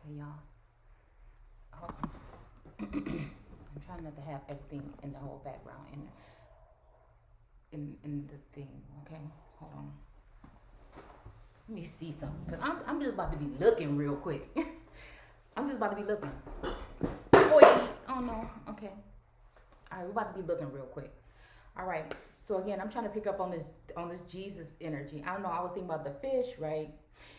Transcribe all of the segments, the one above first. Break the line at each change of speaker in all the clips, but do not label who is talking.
Okay, y'all. Hold on. I'm trying not to have everything in the whole background in the thing. Okay, hold on. Let me see something because I'm just about to be looking real quick. I'm just about to be looking. Oh no. Okay. All right, we're about to be looking real quick. All right. So again, I'm trying to pick up on this Jesus energy. I don't know. I was thinking about the fish, right?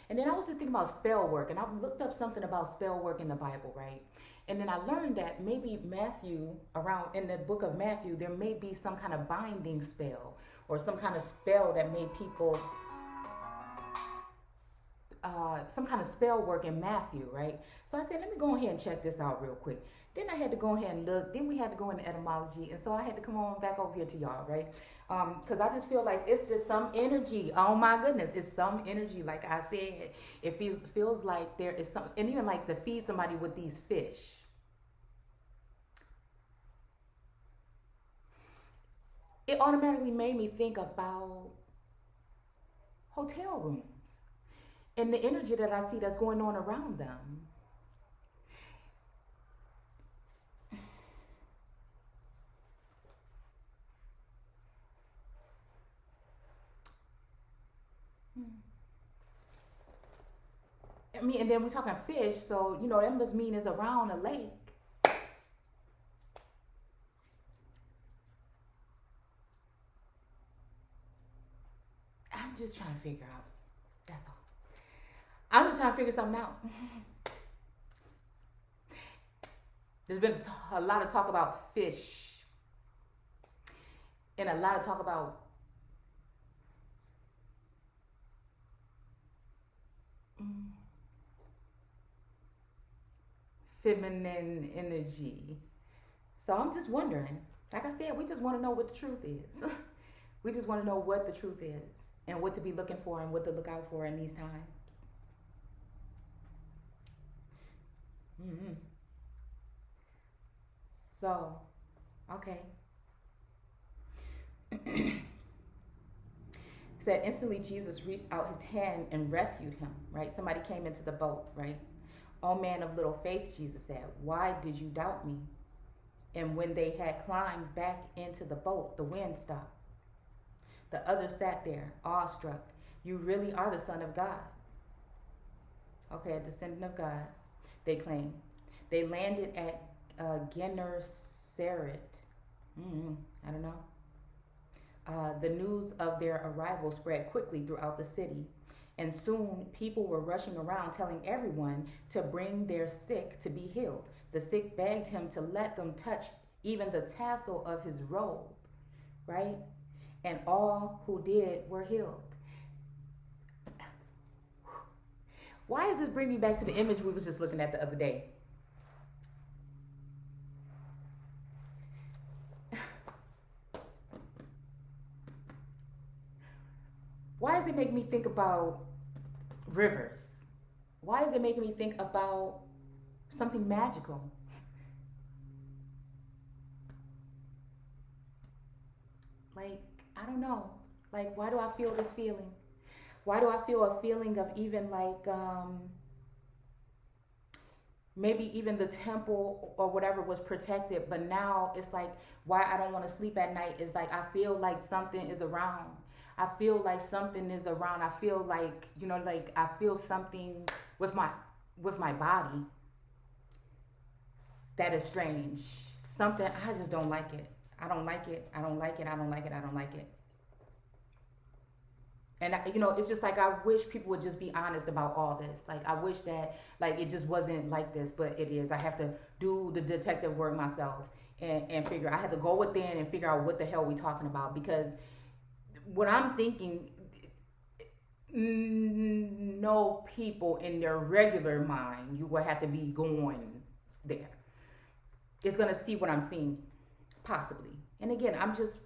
And then I was just thinking about spell work, and I looked up something about spell work in the Bible, right? And then I learned that maybe Matthew, around in the book of Matthew, there may be some kind of binding spell or some kind of spell that made people some kind of spell work in Matthew, right? So I said, let me go ahead and check this out real quick. Then I had to go ahead and look. Then we had to go into etymology, and so I had to come on back over here to y'all, right? Because I just feel like it's just some energy. Oh my goodness, it's some energy. Like I said, it feels like there is some, and even like to feed somebody with these fish. It automatically made me think about hotel rooms and the energy that I see that's going on around them. I mean, and then we're talking fish, so you know that must mean it's around a lake. I'm just trying to figure out. That's all. I'm just trying to figure something out. There's been a lot of talk about fish and a lot of talk about mm, feminine energy. So I'm just wondering. Like I said, we just want to know what the truth is. We just want to know what the truth is and what to be looking for and what to look out for in these times. Mm-hmm. So, okay. Said instantly Jesus reached out his hand and rescued him, right? Somebody came into the boat, right? O man of little faith, Jesus said, why did you doubt me? And when they had climbed back into the boat, the wind stopped. The others sat there, awestruck. You really are the Son of God. Okay, a descendant of God, they claim. They landed at Gennesaret. I don't know. The news of their arrival spread quickly throughout the city, and soon people were rushing around telling everyone to bring their sick to be healed. The sick begged him to let them touch even the tassel of his robe, right? And all who did were healed. Why is this bringing me back to the image we was just looking at the other day? Why does it make me think about rivers? Why is it making me think about something magical? Like, I don't know. Like, why do I feel this feeling? Why do I feel a feeling of even like maybe even the temple or whatever was protected, but now it's like why I don't want to sleep at night is like I feel like something is around. I feel like something is around. I feel like, you know, like I feel something with my body that is strange. Something I just don't like it. I don't like it. I don't like it. I don't like it. I don't like it. And you know, it's just like I wish people would just be honest about all this. Like I wish that like it just wasn't like this, but it is. I have to do the detective work myself and figure. I had to go within and figure out what the hell we talking about because what I'm thinking, no people in their regular mind, you will have to be going there. It's gonna see what I'm seeing, possibly. And again,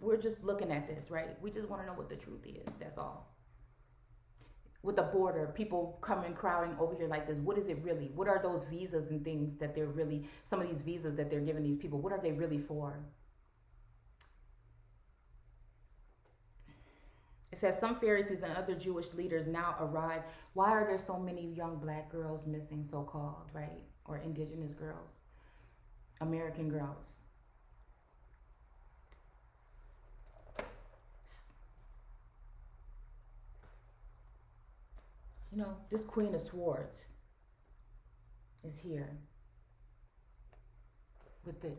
we're just looking at this, right? We just want to know what the truth is. That's all. With the border, people coming crowding over here like this. What is it really? What are those visas and things that they're really? Some of these visas that they're giving these people. What are they really for? It says some Pharisees and other Jewish leaders now arrive. Why are there so many young black girls missing, so-called, right? Or indigenous girls, American girls. You know, this Queen of Swords is here.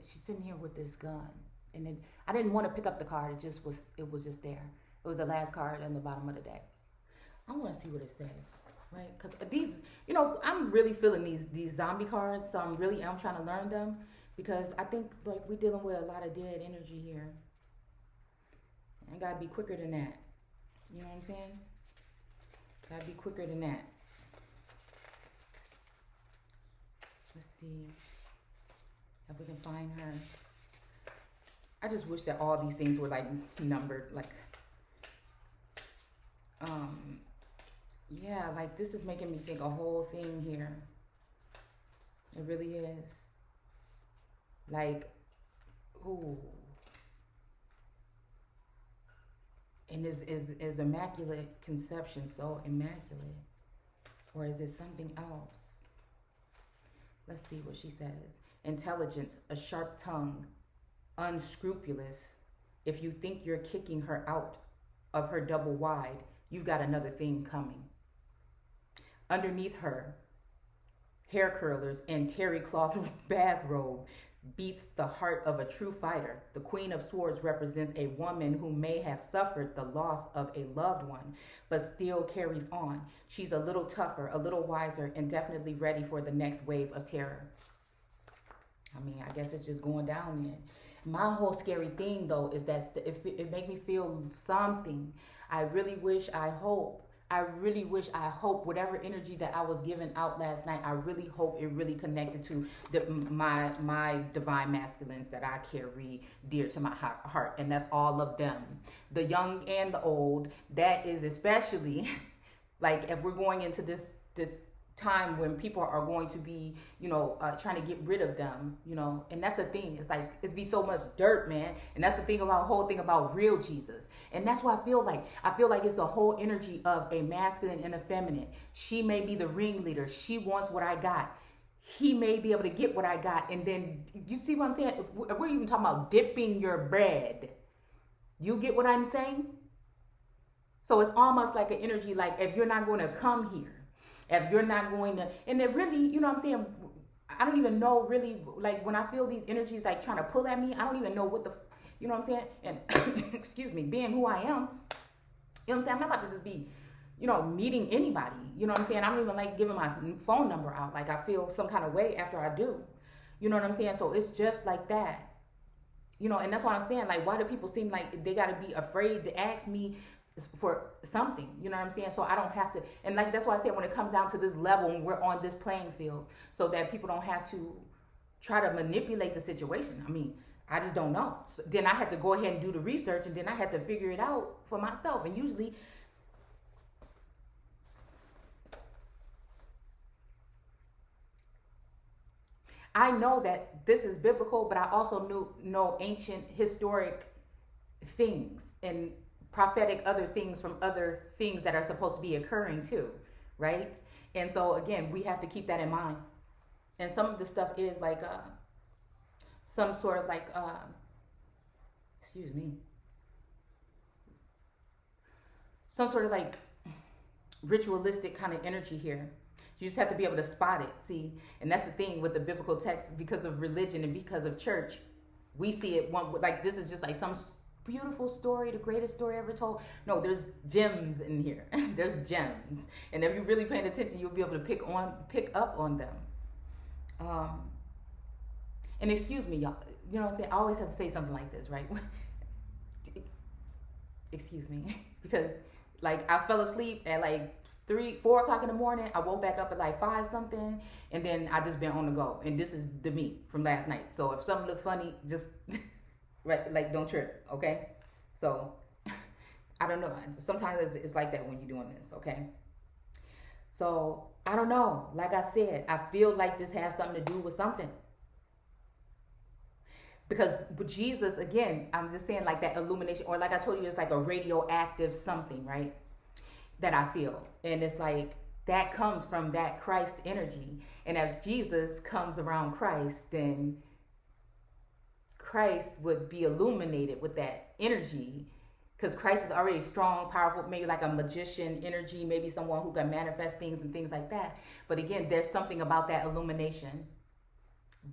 She's sitting here with this gun. And then I didn't want to pick up the card. It was just there. It was the last card on the bottom of the deck. I want to see what it says, right? Because these, you know, I'm really feeling these zombie cards. So I'm trying to learn them, because I think like we're dealing with a lot of dead energy here. I gotta be quicker than that. You know what I'm saying? Gotta be quicker than that. Let's see if we can find her. I just wish that all these things were like numbered, like, yeah, like this is making me think a whole thing here. It really is. Like, ooh. And is Immaculate Conception so immaculate? Or is it something else? Let's see what she says. Intelligence, a sharp tongue, unscrupulous. If you think you're kicking her out of her double wide, you've got another thing coming. Underneath her, hair curlers and terry cloth bathrobe beats the heart of a true fighter. The Queen of Swords represents a woman who may have suffered the loss of a loved one, but still carries on. She's a little tougher, a little wiser, and definitely ready for the next wave of terror. I mean, I guess it's just going down then. My whole scary thing, though, is that it make me feel something. I really wish, I hope whatever energy that I was giving out last night, I really hope it really connected to my divine masculines that I carry dear to my heart. And that's all of them. The young and the old. That is especially, like, if we're going into this time when people are going to be, you know, trying to get rid of them, you know. And that's the thing. It's like, it's be so much dirt, man. And that's the thing about whole thing about real Jesus. And that's what I feel like it's a whole energy of a masculine and a feminine. She may be the ringleader. She wants what I got. He may be able to get what I got. And then, you see what I'm saying? If we're even talking about dipping your bread, you get what I'm saying? So it's almost like an energy, like, if you're not going to come here, if you're not going to, and it really, you know what I'm saying? I don't even know really, like, when I feel these energies like trying to pull at me, I don't even know what the, you know what I'm saying? And excuse me, being who I am, you know what I'm saying? I'm not about to just be, you know, meeting anybody. You know what I'm saying? I don't even like giving my phone number out. Like, I feel some kind of way after I do. You know what I'm saying? So it's just like that. You know, and that's why I'm saying, like, why do people seem like they got to be afraid to ask me for something? You know what I'm saying? So I don't have to, and like, that's why I said, when it comes down to this level, when we're on this playing field, so that people don't have to try to manipulate the situation. I mean, I just don't know. So then I had to go ahead and do the research, and then I had to figure it out for myself. And usually, I know that this is biblical, but I also know ancient historic things and prophetic other things from other things that are supposed to be occurring too, right? And so again, we have to keep that in mind. And some of the stuff is like some sort of like some sort of like ritualistic kind of energy here. You just have to be able to spot it, see? And that's the thing with the biblical text, because of religion and because of church, we see it one, like, this is just like some beautiful story, the greatest story ever told. No, there's gems in here. There's gems. And if you're really paying attention, you'll be able to pick up on them. And excuse me, y'all, you know what I'm saying? I always have to say something like this, right? Excuse me. Because, like, I fell asleep at like 4 o'clock in the morning. I woke back up at like 5 something, and then I just been on the go. And this is the me from last night. So if something look funny, just right, like, don't trip, okay? So I don't know. Sometimes it's like that when you're doing this, okay? So I don't know. Like I said, I feel like this has something to do with something. Because with Jesus, again, I'm just saying like that illumination, or like I told you, it's like a radioactive something, right? That I feel. And it's like that comes from that Christ energy. And if Jesus comes around Christ, then Christ would be illuminated with that energy, because Christ is already strong, powerful, maybe like a magician energy, maybe someone who can manifest things and things like that. But again, there's something about that illumination.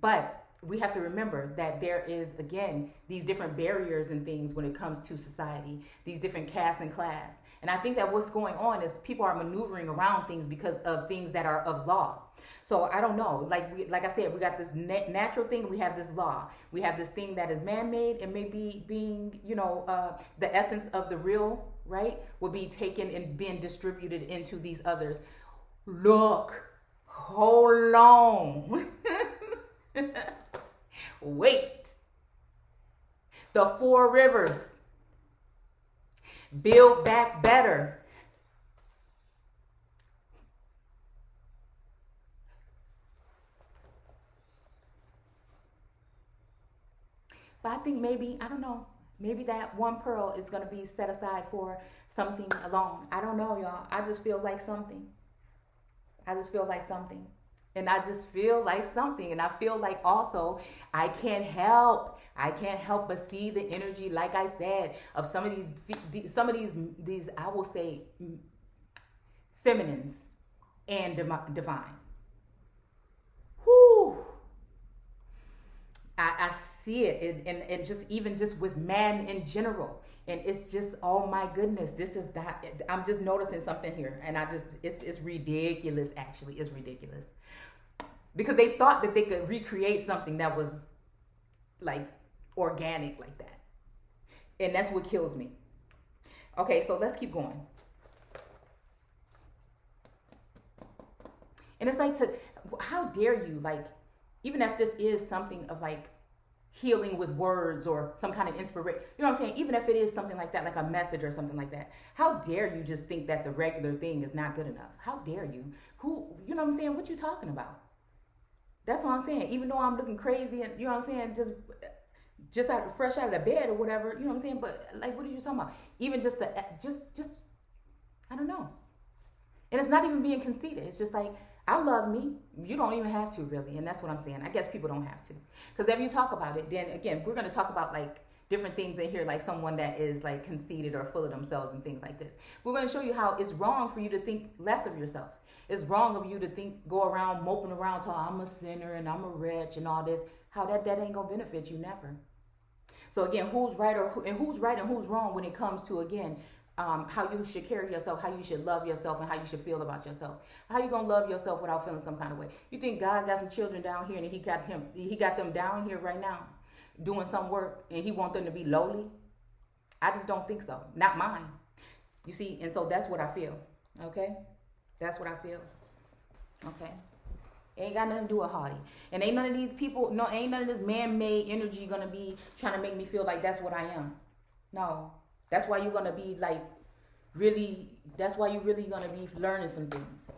But we have to remember that there is, again, these different barriers and things when it comes to society, these different castes and class. And I think that what's going on is people are maneuvering around things because of things that are of law. So I don't know, like I said, we got this natural thing, we have this law, we have this thing that is man-made, and maybe being, the essence of the real, right, will be taken and being distributed into these others. Look, hold on. Wait. The 4 rivers. Build back better. But I think maybe, I don't know, maybe that one pearl is going to be set aside for something alone. I don't know, y'all. I just feel like something. I just feel like something. And I just feel like something. And I feel like also I can't help but see the energy, like I said, of some of these I will say feminines and divine. Whoo. I see it, and just even just with man in general, and it's just, oh my goodness, this is that. I'm just noticing something here, and it's ridiculous. Actually, it's ridiculous, because they thought that they could recreate something that was like organic like that, and that's what kills me. Okay, so let's keep going. And it's like, how dare you, like, even if this is something of like healing with words or some kind of inspiration, you know what I'm saying? Even if it is something like that, like a message or something like that, how dare you just think that the regular thing is not good enough? How dare you? Who, you know what I'm saying? What you talking about? That's what I'm saying. Even though I'm looking crazy and, you know what I'm saying, just fresh out of the bed or whatever, you know what I'm saying? But like, what are you talking about? Even just I don't know. And it's not even being conceited. It's just like, I love me. You don't even have to, really. And that's what I'm saying. I guess people don't have to. Because if you talk about it, then again, we're going to talk about like different things in here, like someone that is like conceited or full of themselves and things like this. We're going to show you how it's wrong for you to think less of yourself. It's wrong of you to go around moping around till I'm a sinner and I'm a wretch and all this. How that ain't going to benefit you, never. So again, who's right and who's wrong when it comes to, again, how you should carry yourself, how you should love yourself, and how you should feel about yourself. How you gonna love yourself without feeling some kind of way? You think God got some children down here and he got them down here right now doing some work, and he want them to be lowly? I just don't think so. Not mine. You see, and so that's what I feel. Okay? That's what I feel. Okay? Ain't got nothing to do with Hardy. And ain't none of these people, ain't none of this man-made energy gonna be trying to make me feel like that's what I am. No. That's why you're going to be like that's why you're really going to be learning some things.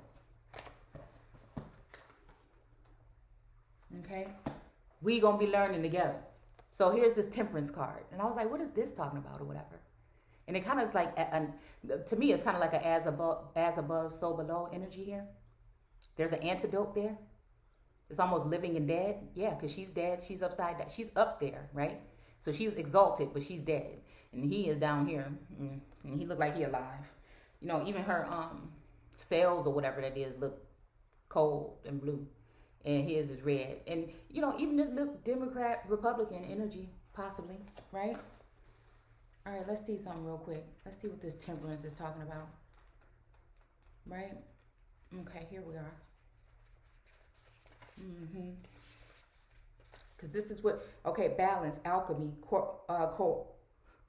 Okay? We going to be learning together. So here's this temperance card. And I was like, what is this talking about or whatever? And it kind of like, to me, it's kind of like an as above, so below energy here. There's an antidote there. It's almost living and dead. Yeah, because she's dead. She's upside down. She's up there, right? So she's exalted, but she's dead. And he is down here, and he looked like he alive. You know, even her cells or whatever that is look cold and blue, and his is red. And you know, even this look Democrat, Republican energy, possibly, right? All right, let's see something real quick. Let's see what this temperance is talking about, right? Okay, here we are. Because this is what, okay, balance, alchemy,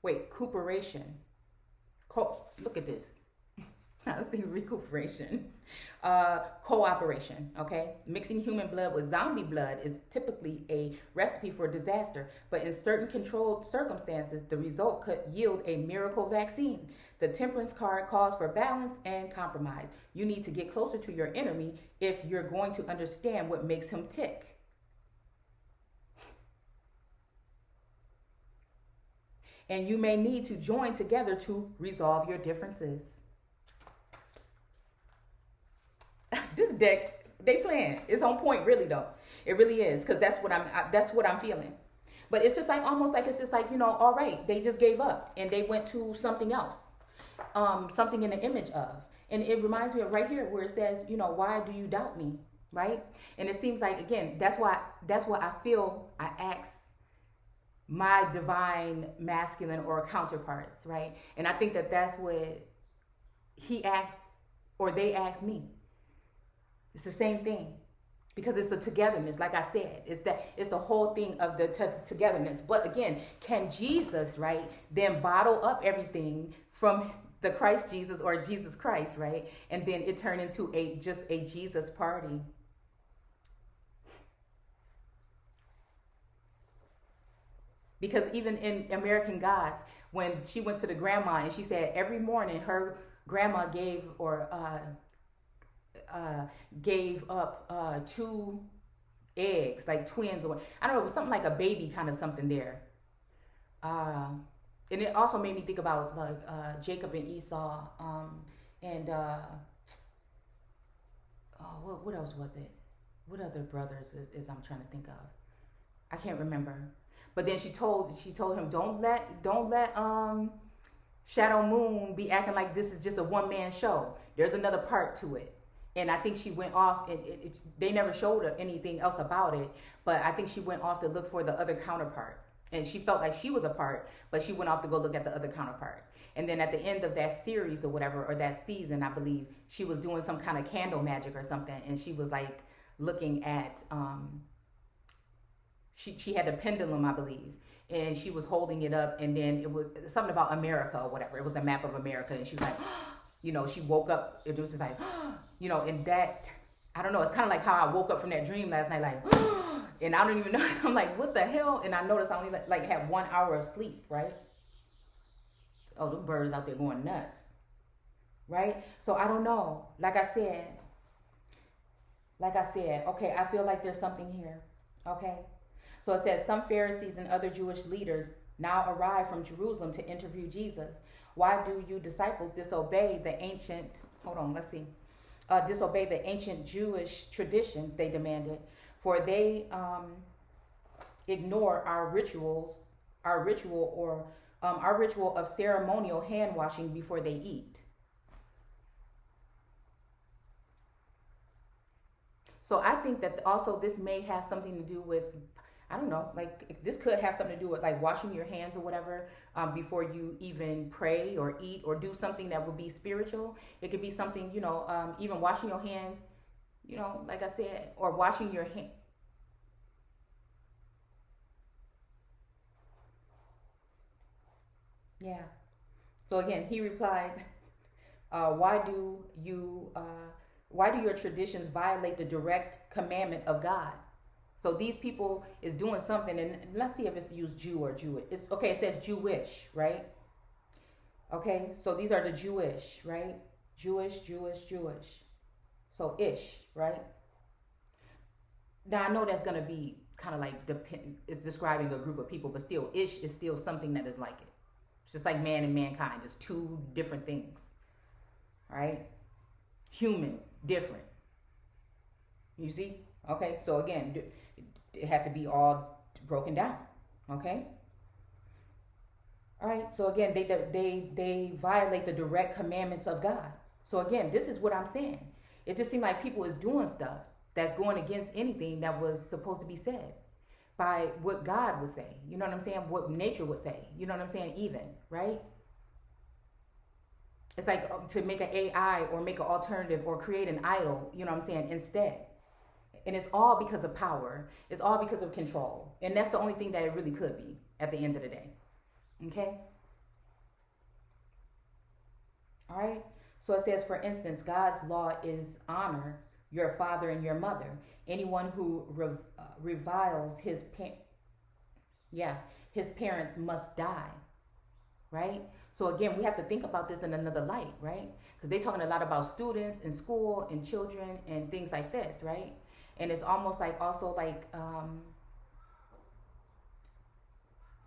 recuperation. Look at this. I was thinking recuperation. Cooperation, okay? Mixing human blood with zombie blood is typically a recipe for disaster, but in certain controlled circumstances, the result could yield a miracle vaccine. The temperance card calls for balance and compromise. You need to get closer to your enemy if you're going to understand what makes him tick. and you may need to join together to resolve your differences. This deck, they playing. It's on point, really though. It really is, because that's what I'm feeling. But it's just like almost like it's just like, all right, they just gave up and they went to something else, something in the image of. And it reminds me of right here where it says, why do you doubt me, right? And it seems like, again, that's what I feel I ask my divine masculine or counterparts, right? And I think that's what he asks, or they ask me. It's the same thing, because it's the togetherness. Like I said, it's the whole thing of the togetherness. But again, can Jesus, right, then bottle up everything from the Christ Jesus or Jesus Christ, right, and then it turned into just a Jesus party? Because even in American Gods, when she went to the grandma and she said every morning her grandma gave up 2 eggs, like twins, or I don't know, it was something like a baby kind of something there. And it also made me think about like Jacob and Esau, and what else was it? What other brothers is I'm trying to think of? I can't remember. But then she told him, don't let Shadow Moon be acting like this is just a one-man show. There's another part to it. And I think she went off, and they never showed her anything else about it, but I think she went off to look for the other counterpart. And she felt like she was a part, but she went off to go look at the other counterpart. And then at the end of that series or whatever, or that season, I believe, she was doing some kind of candle magic or something, and she was like looking at, she had a pendulum, I believe, and she was holding it up, and then it was something about America or whatever. It was a map of America, and she was like, she woke up, it was just like, and that, I don't know, it's kind of like how I woke up from that dream last night, like, and I don't even know, I'm like, what the hell? And I noticed I only like had 1 hour of sleep, right? Oh, the birds out there going nuts, right? So I don't know. Like I said, okay, I feel like there's something here, okay? So it says, some Pharisees and other Jewish leaders now arrive from Jerusalem to interview Jesus. Why do you disciples disobey the ancient Jewish traditions? They demanded, for they ignore our ritual of ceremonial hand washing before they eat. So I think that also this may have something to do with, I don't know, like this could have something to do with like washing your hands or whatever before you even pray or eat or do something that would be spiritual. It could be something, even washing your hands, like I said, or washing your hand. Yeah. So again, he replied, why do your traditions violate the direct commandment of God? So these people is doing something, and let's see if it's used Jew or Jewish. It's okay. It says Jewish, right? Okay, so these are the Jewish, right? Jewish. So ish, right? Now I know that's gonna be kind of like it's describing a group of people, but still, ish is still something that is like it. It's just like man and mankind. It's 2 different things, right? Human, different. You see? Okay, so again, it had to be all broken down. Okay. All right. So again, they violate the direct commandments of God. So again, this is what I'm saying. It just seemed like people is doing stuff that's going against anything that was supposed to be said by what God would say. You know what I'm saying? What nature would say. You know what I'm saying? Even, right? It's like to make an AI or make an alternative or create an idol, you know what I'm saying, instead. And it's all because of power. It's all because of control. And that's the only thing that it really could be at the end of the day. Okay? All right? So it says, for instance, God's law is honor your father and your mother. Anyone who reviles his parents must die. Right? So again, we have to think about this in another light, right? Because they're talking a lot about students in school and children and things like this, right? And it's almost like also like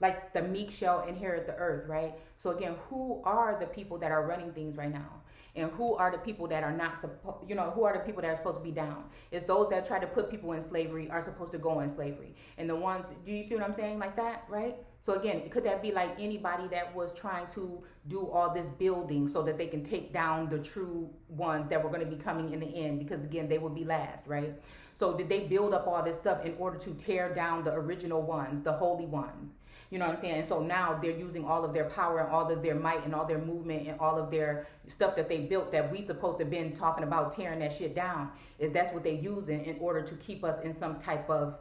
Like the meek shall inherit the earth, right? So again, who are the people that are running things right now? And who are the people that are not supposed, who are the people that are supposed to be down? It's those that try to put people in slavery are supposed to go in slavery. And the ones, do you see what I'm saying? Like that, right? So again, could that be like anybody that was trying to do all this building so that they can take down the true ones that were going to be coming in the end? Because again, they would be last, right? So did they build up all this stuff in order to tear down the original ones, the holy ones? You know what I'm saying? And so now they're using all of their power and all of their might and all their movement and all of their stuff that they built that we supposed to have been talking about tearing that shit down. Is that's what they're using in order to keep us in some type of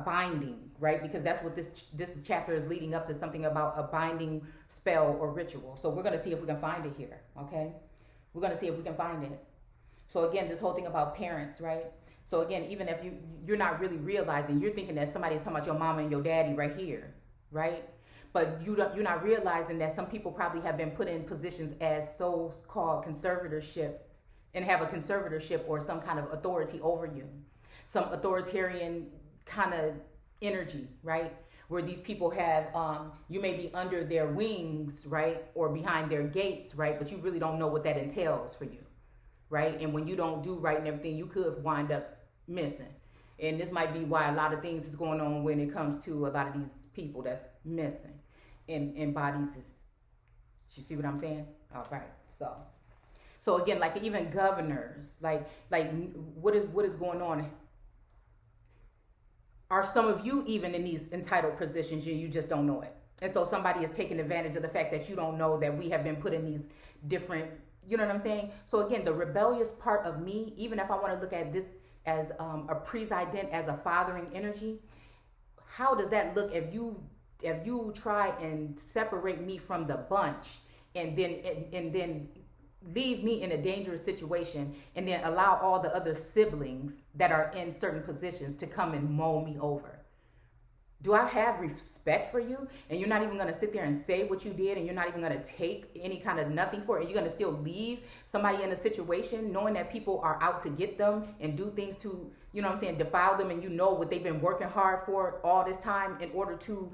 binding, right? Because that's what this chapter is leading up to, something about a binding spell or ritual. So we're going to see if we can find it here, okay? We're going to see if we can find it. So again, this whole thing about parents, right? So again, even if you're not really realizing, you're thinking that somebody's talking about your mama and your daddy right here, right? But you're not realizing that some people probably have been put in positions as so-called conservatorship and have a conservatorship or some kind of authority over you, some authoritarian kind of energy, right? Where these people have, you may be under their wings, right? Or behind their gates, right? But you really don't know what that entails for you, right? And when you don't do right and everything, you could wind up missing. And this might be why a lot of things is going on when it comes to a lot of these people that's missing in bodies. You see what I'm saying? All right. So again, like even governors, like what is going on? Are some of you even in these entitled positions and you just don't know it? And so somebody is taking advantage of the fact that you don't know that we have been put in these different, you know what I'm saying? So again, the rebellious part of me, even if I want to look at this as a president, as a fathering energy, how does that look if you try and separate me from the bunch and then leave me in a dangerous situation and then allow all the other siblings that are in certain positions to come and mow me over? Do I have respect for you? And you're not even going to sit there and say what you did, and you're not even going to take any kind of nothing for it, and you're going to still leave somebody in a situation knowing that people are out to get them and do things to, you know what I'm saying, defile them, and you know what they've been working hard for all this time in order to,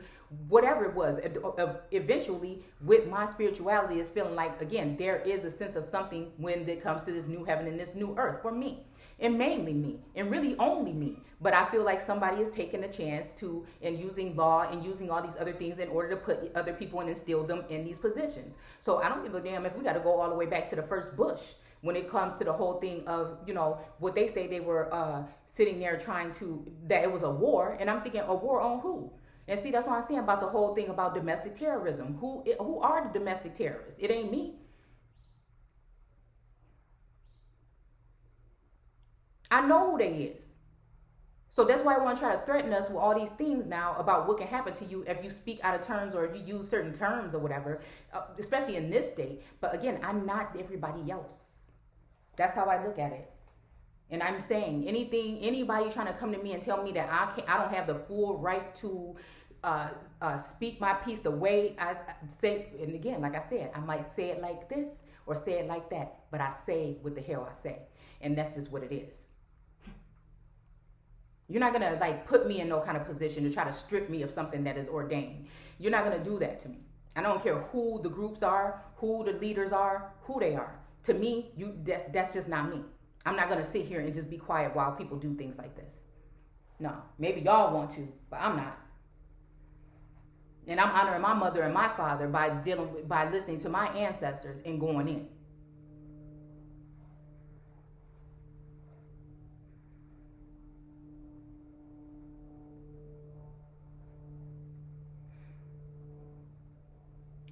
whatever it was. Eventually, with my spirituality, is feeling like, again, there is a sense of something when it comes to this new heaven and this new earth for me. And mainly me, and really only me. But I feel like somebody is taking a chance to, and using law and using all these other things in order to put other people and instill them in these positions. So I don't give a damn if we got to go all the way back to the first Bush when it comes to the whole thing of, what they say they were sitting there trying to, that it was a war. And I'm thinking, a war on who? And see, that's what I'm saying about the whole thing about domestic terrorism. Who are the domestic terrorists? It ain't me. I know who they is. So that's why I want to try to threaten us with all these things now about what can happen to you if you speak out of terms or if you use certain terms or whatever, especially in this state. But again, I'm not everybody else. That's how I look at it. And I'm saying anybody trying to come to me and tell me that I don't have the full right to speak my piece the way I say. And again, like I said, I might say it like this or say it like that, but I say what the hell I say. And that's just what it is. You're not going to put me in no kind of position to try to strip me of something that is ordained. You're not going to do that to me. I don't care who the groups are, who the leaders are, who they are. To me, that's just not me. I'm not going to sit here and just be quiet while people do things like this. No, maybe y'all want to, but I'm not. And I'm honoring my mother and my father by listening to my ancestors and going in.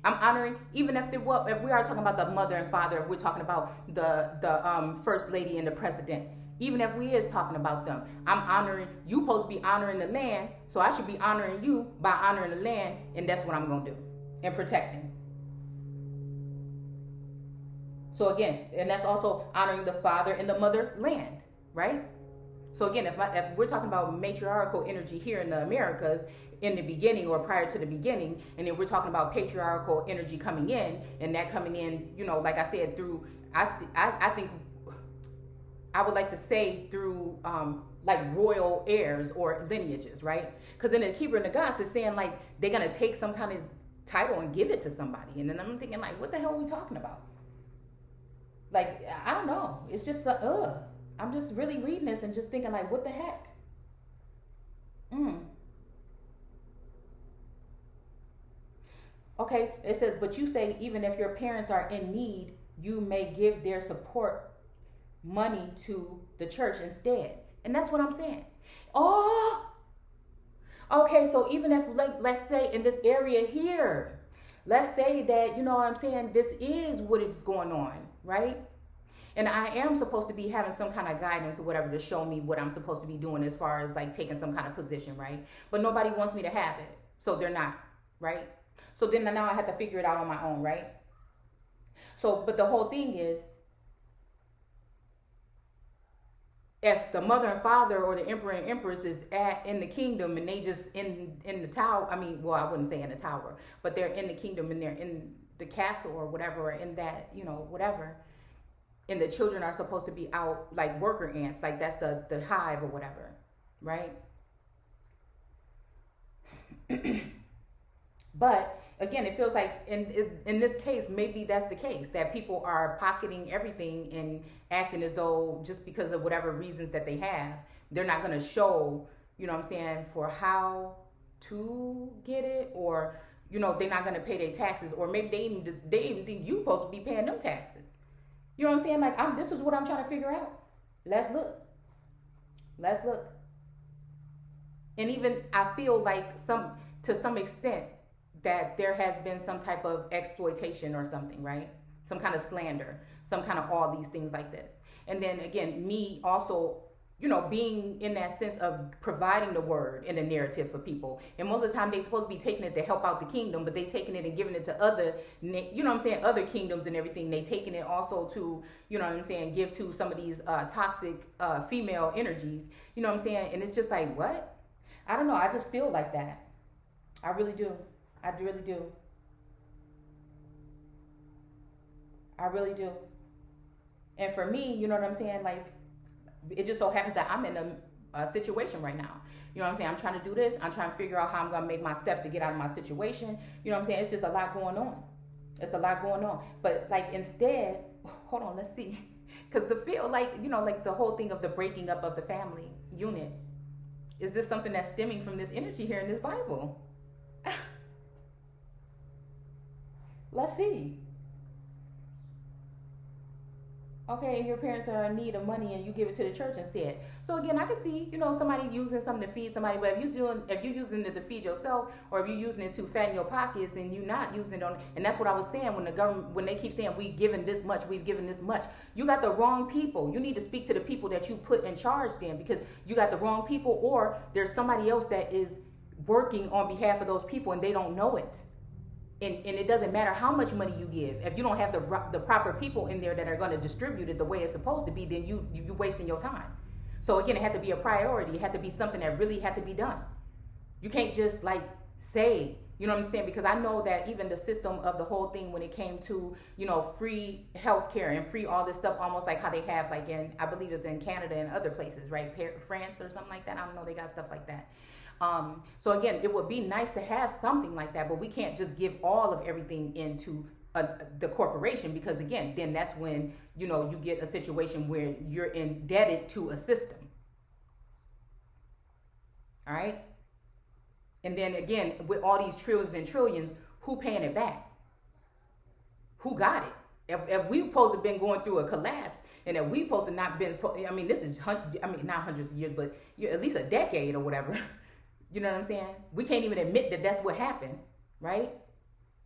I'm honoring, even if we are talking about the mother and father, if we're talking about the first lady and the president, even if we is talking about them, I'm honoring, you supposed to be honoring the land, so I should be honoring you by honoring the land, and that's what I'm going to do, and protecting. So again, and that's also honoring the father and the mother land, right? So again, if we're talking about matriarchal energy here in the Americas in the beginning or prior to the beginning, and then we're talking about patriarchal energy coming in, and that coming in, like I said, through, I think I would like to say through like royal heirs or lineages, right? Because in the Hebrew and the Gods, it's saying like they're gonna take some kind of title and give it to somebody, and then I'm thinking like, what the hell are we talking about? Like, I don't know. It's just I'm just really reading this and just thinking like, what the heck? Okay, it says, but you say even if your parents are in need, you may give their support money to the church instead. And that's what I'm saying. Oh, okay, so even if, like, let's say in this area here, let's say that, you know what I'm saying, this is what is going on, right? And I am supposed to be having some kind of guidance or whatever to show me what I'm supposed to be doing as far as like taking some kind of position, right? But nobody wants me to have it. So they're not, right? So then now I have to figure it out on my own, right? So, but the whole thing is, if the mother and father or the emperor and empress is in the kingdom and they just in the tower, I mean, well, I wouldn't say in the tower, but they're in the kingdom and they're in the castle or whatever, or in that, you know, whatever. And the children are supposed to be out like worker ants, like that's the hive or whatever, right? But again, it feels like in this case, maybe that's the case, that people are pocketing everything and acting as though just because of whatever reasons that they have, they're not going to show, you know what I'm saying, for how to get it, or, you know, they're not going to pay their taxes, or maybe they even think you're supposed to be paying them taxes. You know what I'm saying? Like, this is what I'm trying to figure out. Let's look. And even I feel like to some extent that there has been some type of exploitation or something, right? Some kind of slander, some kind of all these things like this. And then again, me also, you know, being in that sense of providing the word and the narrative for people. And most of the time they're supposed to be taking it to help out the kingdom, but they taking it and giving it to other, you know what I'm saying, other kingdoms and everything. They taking it also to, you know what I'm saying, give to some of these toxic female energies, you know what I'm saying? And it's just like, what? I don't know. I just feel like that. I really do. I really do. I really do. And for me, you know what I'm saying, like, it just so happens that I'm in a situation right now. You know what I'm saying? I'm trying to do this. I'm trying to figure out how I'm going to make my steps to get out of my situation. You know what I'm saying? It's just a lot going on. It's a lot going on. But like instead, hold on, let's see. Because the feel like, you know, like the whole thing of the breaking up of the family unit. Is this something that's stemming from this energy here in this Bible? Let's see. Okay, and your parents are in need of money and you give it to the church instead. So again, I can see, you know, somebody using something to feed somebody, but if you're using it to feed yourself, or if you're using it to fatten your pockets and you're not using it on, and that's what I was saying when the government, when they keep saying we've given this much, you got the wrong people. You need to speak to the people that you put in charge then, because you got the wrong people, or there's somebody else that is working on behalf of those people and they don't know it. And it doesn't matter how much money you give. If you don't have the proper people in there that are going to distribute it the way it's supposed to be, then you're wasting your time. So again, it had to be a priority. It had to be something that really had to be done. You can't just like say, you know what I'm saying? Because I know that even the system of the whole thing when it came to, you know, free healthcare and free all this stuff, almost like how they have like in, I believe it's in Canada and other places, right? France or something like that. I don't know. They got stuff like that. So again, it would be nice to have something like that, but we can't just give all of everything into the corporation, because again, then that's when, you know, you get a situation where you're indebted to a system. All right. And then again, with all these trillions and trillions, who paying it back? Who got it? If we supposed to have been going through a collapse, and if we supposed to not been, I mean, this is, I mean, not hundreds of years, but at least a decade or whatever. You know what I'm saying? We can't even admit that that's what happened, right?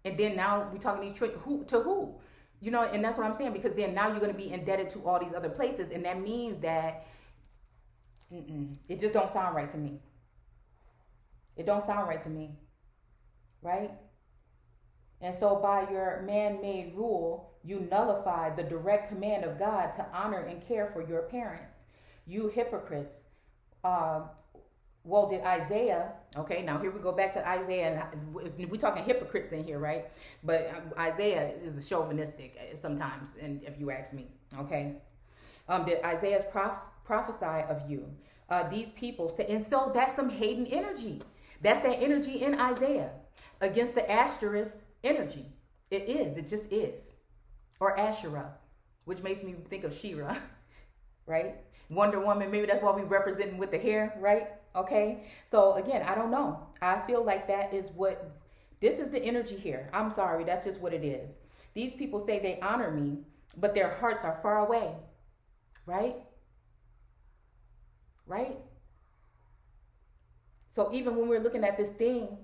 And then now we're talking these who? You know, and that's what I'm saying, because then now you're going to be indebted to all these other places, and that means that it just don't sound right to me. It don't sound right to me, right? And so by your man-made rule, you nullify the direct command of God to honor and care for your parents. You hypocrites. Well, did Isaiah, okay, now here we go back to Isaiah, and we're talking hypocrites in here, right? But Isaiah is chauvinistic sometimes, and if you ask me, okay? Did Isaiah's prophesy of you? These people say, and so that's some Hayden energy. That's that energy in Isaiah against the Ashtoreth energy. It is. It just is. Or Asherah, which makes me think of She-Ra, right? Wonder Woman. Maybe that's why we represent with the hair, right? Okay. So again, I don't know. I feel like that is what, this is the energy here. I'm sorry. That's just what it is. These people say they honor me, but their hearts are far away, right? Right? So even when we're looking at this thing,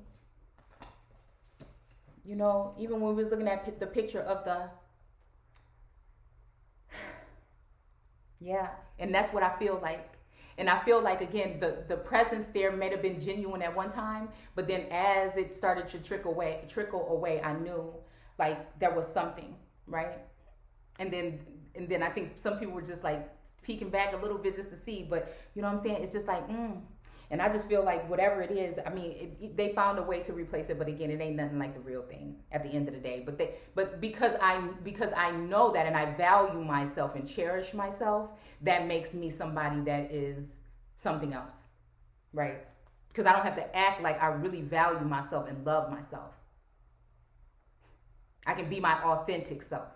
you know, even when we was looking at the picture of the, yeah, and that's what I feel like. And I feel like, again, the presence there may have been genuine at one time, but then as it started to trickle away, I knew like there was something, right? And then I think some people were just like peeking back a little bit just to see, but you know what I'm saying? It's just like, And I just feel like whatever it is, I mean, they found a way to replace it, but again, it ain't nothing like the real thing at the end of the day. But because I know that and I value myself and cherish myself, that makes me somebody that is something else, right? Because I don't have to act like I really value myself and love myself. I can be my authentic self.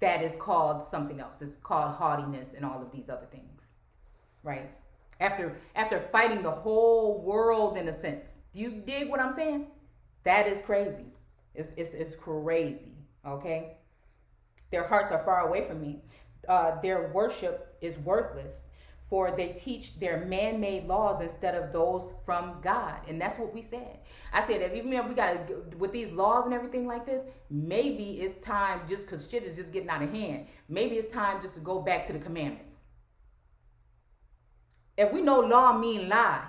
That is called something else. It's called haughtiness and all of these other things, right? After fighting the whole world in a sense. Do you dig what I'm saying? That is crazy. It's crazy, okay? Their hearts are far away from me. Their worship is worthless, for they teach their man-made laws instead of those from God. And that's what we said. I said that even if we got to, with these laws and everything like this, maybe it's time, just because shit is just getting out of hand, maybe it's time just to go back to the commandments. If we know law mean lie,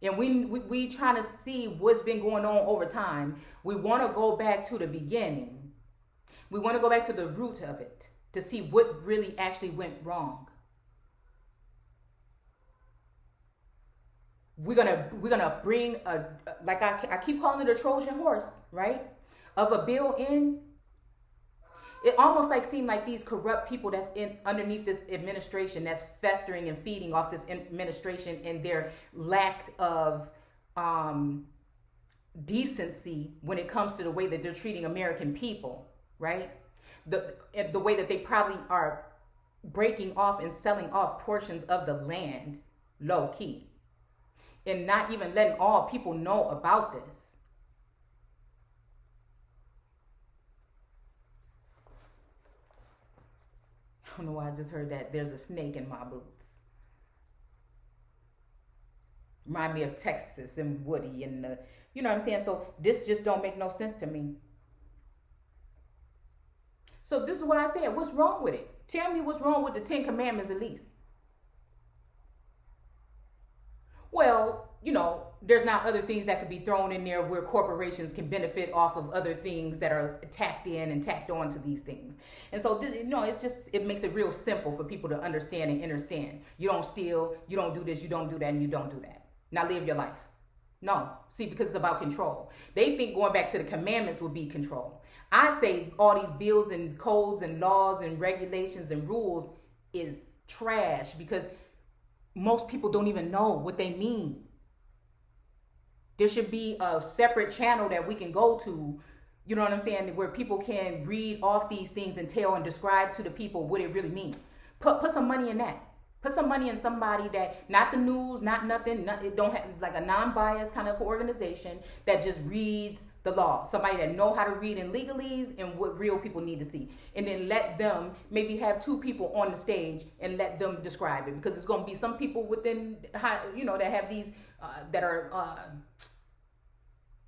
and we trying to see what's been going on over time, we want to go back to the beginning. We want to go back to the root of it to see what really actually went wrong. We're gonna bring a, like I keep calling it a Trojan horse, right? Of a bill in. It almost like seemed like these corrupt people that's in underneath this administration that's festering and feeding off this administration and their lack of decency when it comes to the way that they're treating American people, right? The way that they probably are breaking off and selling off portions of the land low key and not even letting all people know about this. I don't know why I just heard that there's a snake in my boots. Remind me of Texas and Woody and the, you know what I'm saying? So this just don't make no sense to me. So this is what I said. What's wrong with it? Tell me what's wrong with the 10 Commandments at least. Well, you know, there's now other things that could be thrown in there where corporations can benefit off of other things that are tacked in and tacked on to these things. And so, you know, it's just, it makes it real simple for people to understand and understand. You don't steal, you don't do this, you don't do that, and you don't do that. Now live your life. No, see, because it's about control. They think going back to the commandments would be control. I say all these bills and codes and laws and regulations and rules is trash because most people don't even know what they mean. There should be a separate channel that we can go to, you know what I'm saying, where people can read off these things and tell and describe to the people what it really means. Put some money in that. Put some money in somebody that, not the news, not nothing, it don't have, like a non-biased kind of organization that just reads the law. Somebody that know how to read in legalese and what real people need to see. And then let them maybe have 2 people on the stage and let them describe it. Because it's going to be some people within, you know, that have these, that are,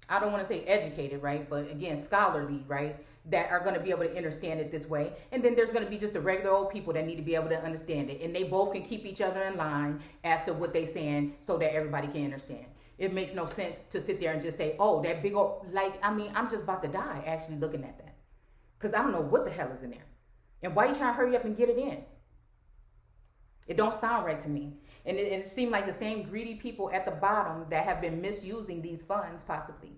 I don't want to say educated, right? But again, scholarly, right? That are going to be able to understand it this way. And then there's going to be just the regular old people that need to be able to understand it. And they both can keep each other in line as to what they're saying so that everybody can understand. It makes no sense to sit there and just say, oh, that big old, like, I mean, I'm just about to die actually looking at that. Because I don't know what the hell is in there. And why you trying to hurry up and get it in? It don't sound right to me. And it seemed like the same greedy people at the bottom that have been misusing these funds possibly.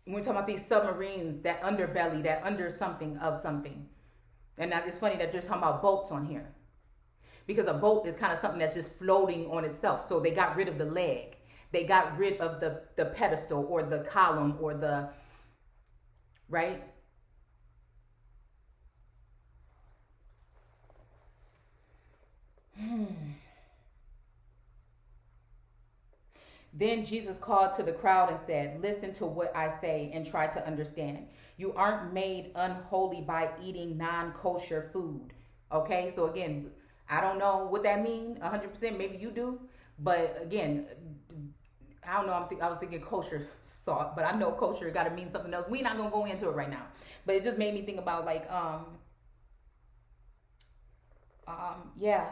When we're talking about these submarines, that underbelly, that under something of something. And now it's funny that they're talking about boats on here. Because a boat is kind of something that's just floating on itself. So they got rid of the leg. They got rid of the pedestal or the column or the, right? Then Jesus called to the crowd and said, listen to what I say and try to understand. You aren't made unholy by eating non-kosher food. Okay, so again, I don't know what that means 100%. Maybe you do. But again, I don't know. I was thinking kosher salt, but I know kosher got to mean something else. We're not going to go into it right now. But it just made me think about like, yeah,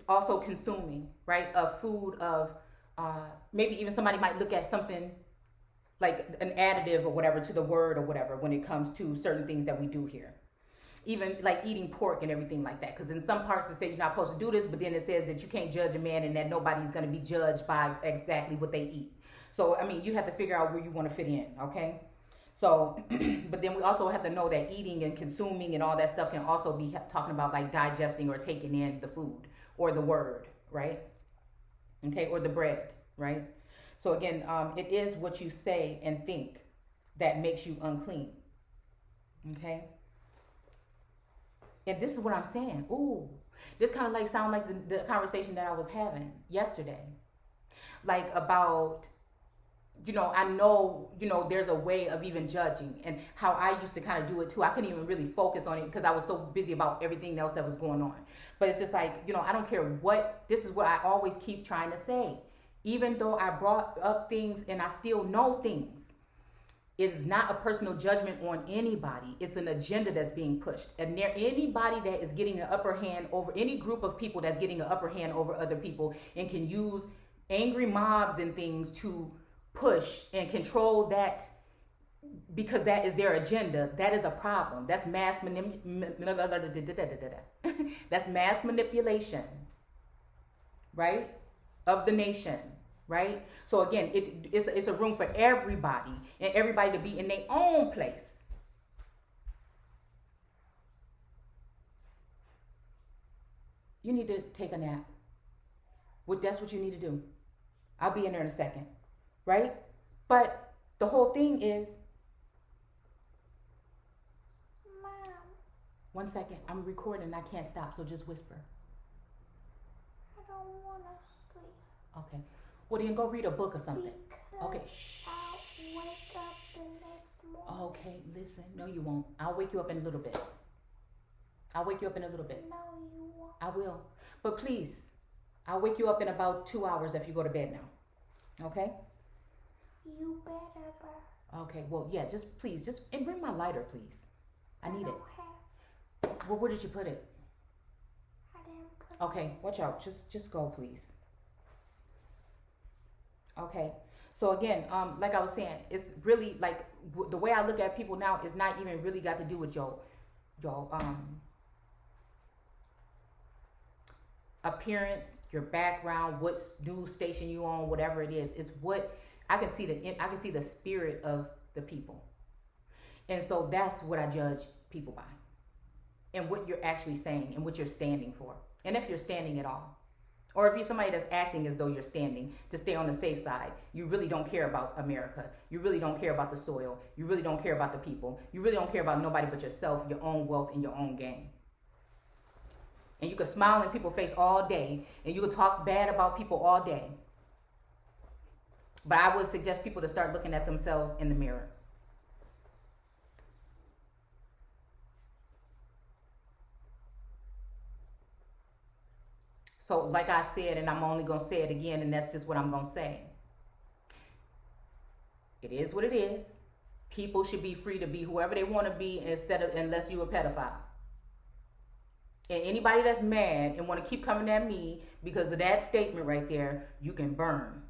also consuming, right, of food of, maybe even somebody might look at something like an additive or whatever to the word or whatever when it comes to certain things that we do here. Even like eating pork and everything like that. Because in some parts it says you're not supposed to do this, but then it says that you can't judge a man and that nobody's going to be judged by exactly what they eat. So, I mean, you have to figure out where you want to fit in, okay? So, but then we also have to know that eating and consuming and all that stuff can also be talking about like digesting or taking in the food or the word, right? Okay, or the bread, right? So again, it is what you say and think that makes you unclean, okay? And this is what I'm saying. Ooh, this kind of like sound like the conversation that I was having yesterday. Like about, you know, I know, you know, there's a way of even judging and how I used to kind of do it too. I couldn't even really focus on it because I was so busy about everything else that was going on. But it's just like, you know, I don't care what, this is what I always keep trying to say. Even though I brought up things and I still know things, it is not a personal judgment on anybody. It's an agenda that's being pushed. And there, anybody that is getting an upper hand over any group of people that's getting an upper hand over other people and can use angry mobs and things to push and control that because that is their agenda, that is a problem. That's mass that's mass manipulation, right? Of the nation. Right? So again, it's a room for everybody and everybody to be in their own place. You need to take a nap. That's what you need to do. I'll be in there in a second. Right? But the whole thing is, Mom. 1 second. I'm recording. I can't stop. So just whisper.
I don't want to sleep.
Okay. Well, then go read a book or something.
Because
okay.
I'll wake up the next morning.
Okay, listen. No, you won't. I'll wake you up in a little bit. I'll wake you up in a little bit.
No, you won't.
I will. But please, I'll wake you up in about 2 hours if you go to bed now. Okay?
You better, bro.
Okay, well, yeah, just please, and bring my lighter, please. I need it.
Have.
Well, where did you put it?
I didn't put
Okay, watch out. Just go, please. Okay, so again, like I was saying, it's really like the way I look at people now is not even really got to do with your appearance, your background, what news station you on, whatever it is. It's what I can see the spirit of the people, and so that's what I judge people by, and what you're actually saying and what you're standing for, and if you're standing at all. Or if you're somebody that's acting as though you're standing to stay on the safe side, you really don't care about America. You really don't care about the soil. You really don't care about the people. You really don't care about nobody but yourself, your own wealth, and your own gain. And you can smile in people's face all day, and you can talk bad about people all day. But I would suggest people to start looking at themselves in the mirror. So like I said, and I'm only going to say it again, and that's just what I'm going to say. It is what it is. People should be free to be whoever they want to be unless you're a pedophile. And anybody that's mad and want to keep coming at me because of that statement right there, you can burn.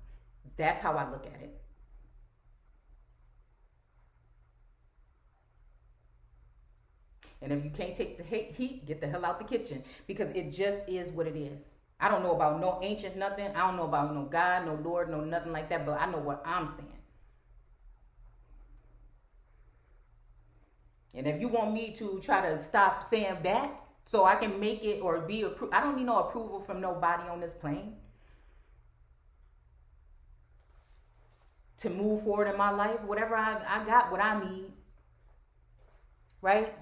That's how I look at it. And if you can't take the heat, get the hell out the kitchen, because it just is what it is. I don't know about no ancient nothing. I don't know about no God, no Lord, no nothing like that, but I know what I'm saying. And if you want me to try to stop saying that so I can make it or be approved, I don't need no approval from nobody on this plane to move forward in my life. Whatever I got what I need, right?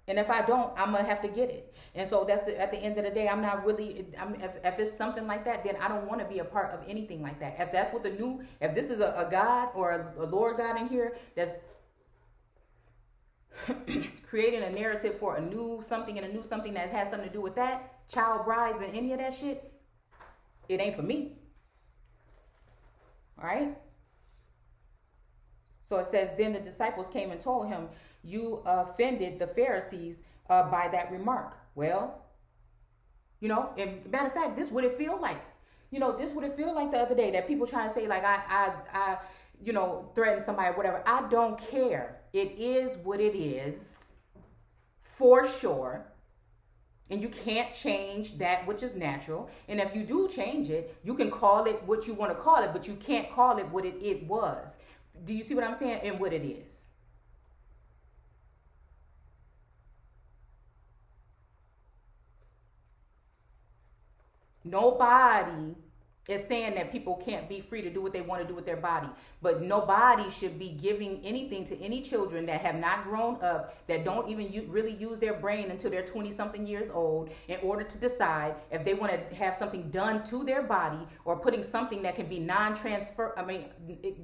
And if I don't, I'm gonna have to get it. And so at the end of the day, I'm not really. If it's something like that, then I don't want to be a part of anything like that. If that's what if this is a God or a Lord God in here that's creating a narrative for a new something that has something to do with that, child brides and any of that shit, it ain't for me. All right. So it says, then the disciples came and told him, you offended the Pharisees by that remark. Well, and matter of fact, this would it feel like. This would it feel like the other day that people trying to say like I threaten somebody or whatever. I don't care. It is what it is, for sure. And you can't change that which is natural. And if you do change it, you can call it what you want to call it, but you can't call it what it was. Do you see what I'm saying? And what it is. Nobody is saying that people can't be free to do what they want to do with their body. But nobody should be giving anything to any children that have not grown up, that don't even really use their brain until they're 20-something years old, in order to decide if they want to have something done to their body, or putting something that can be non-transfer.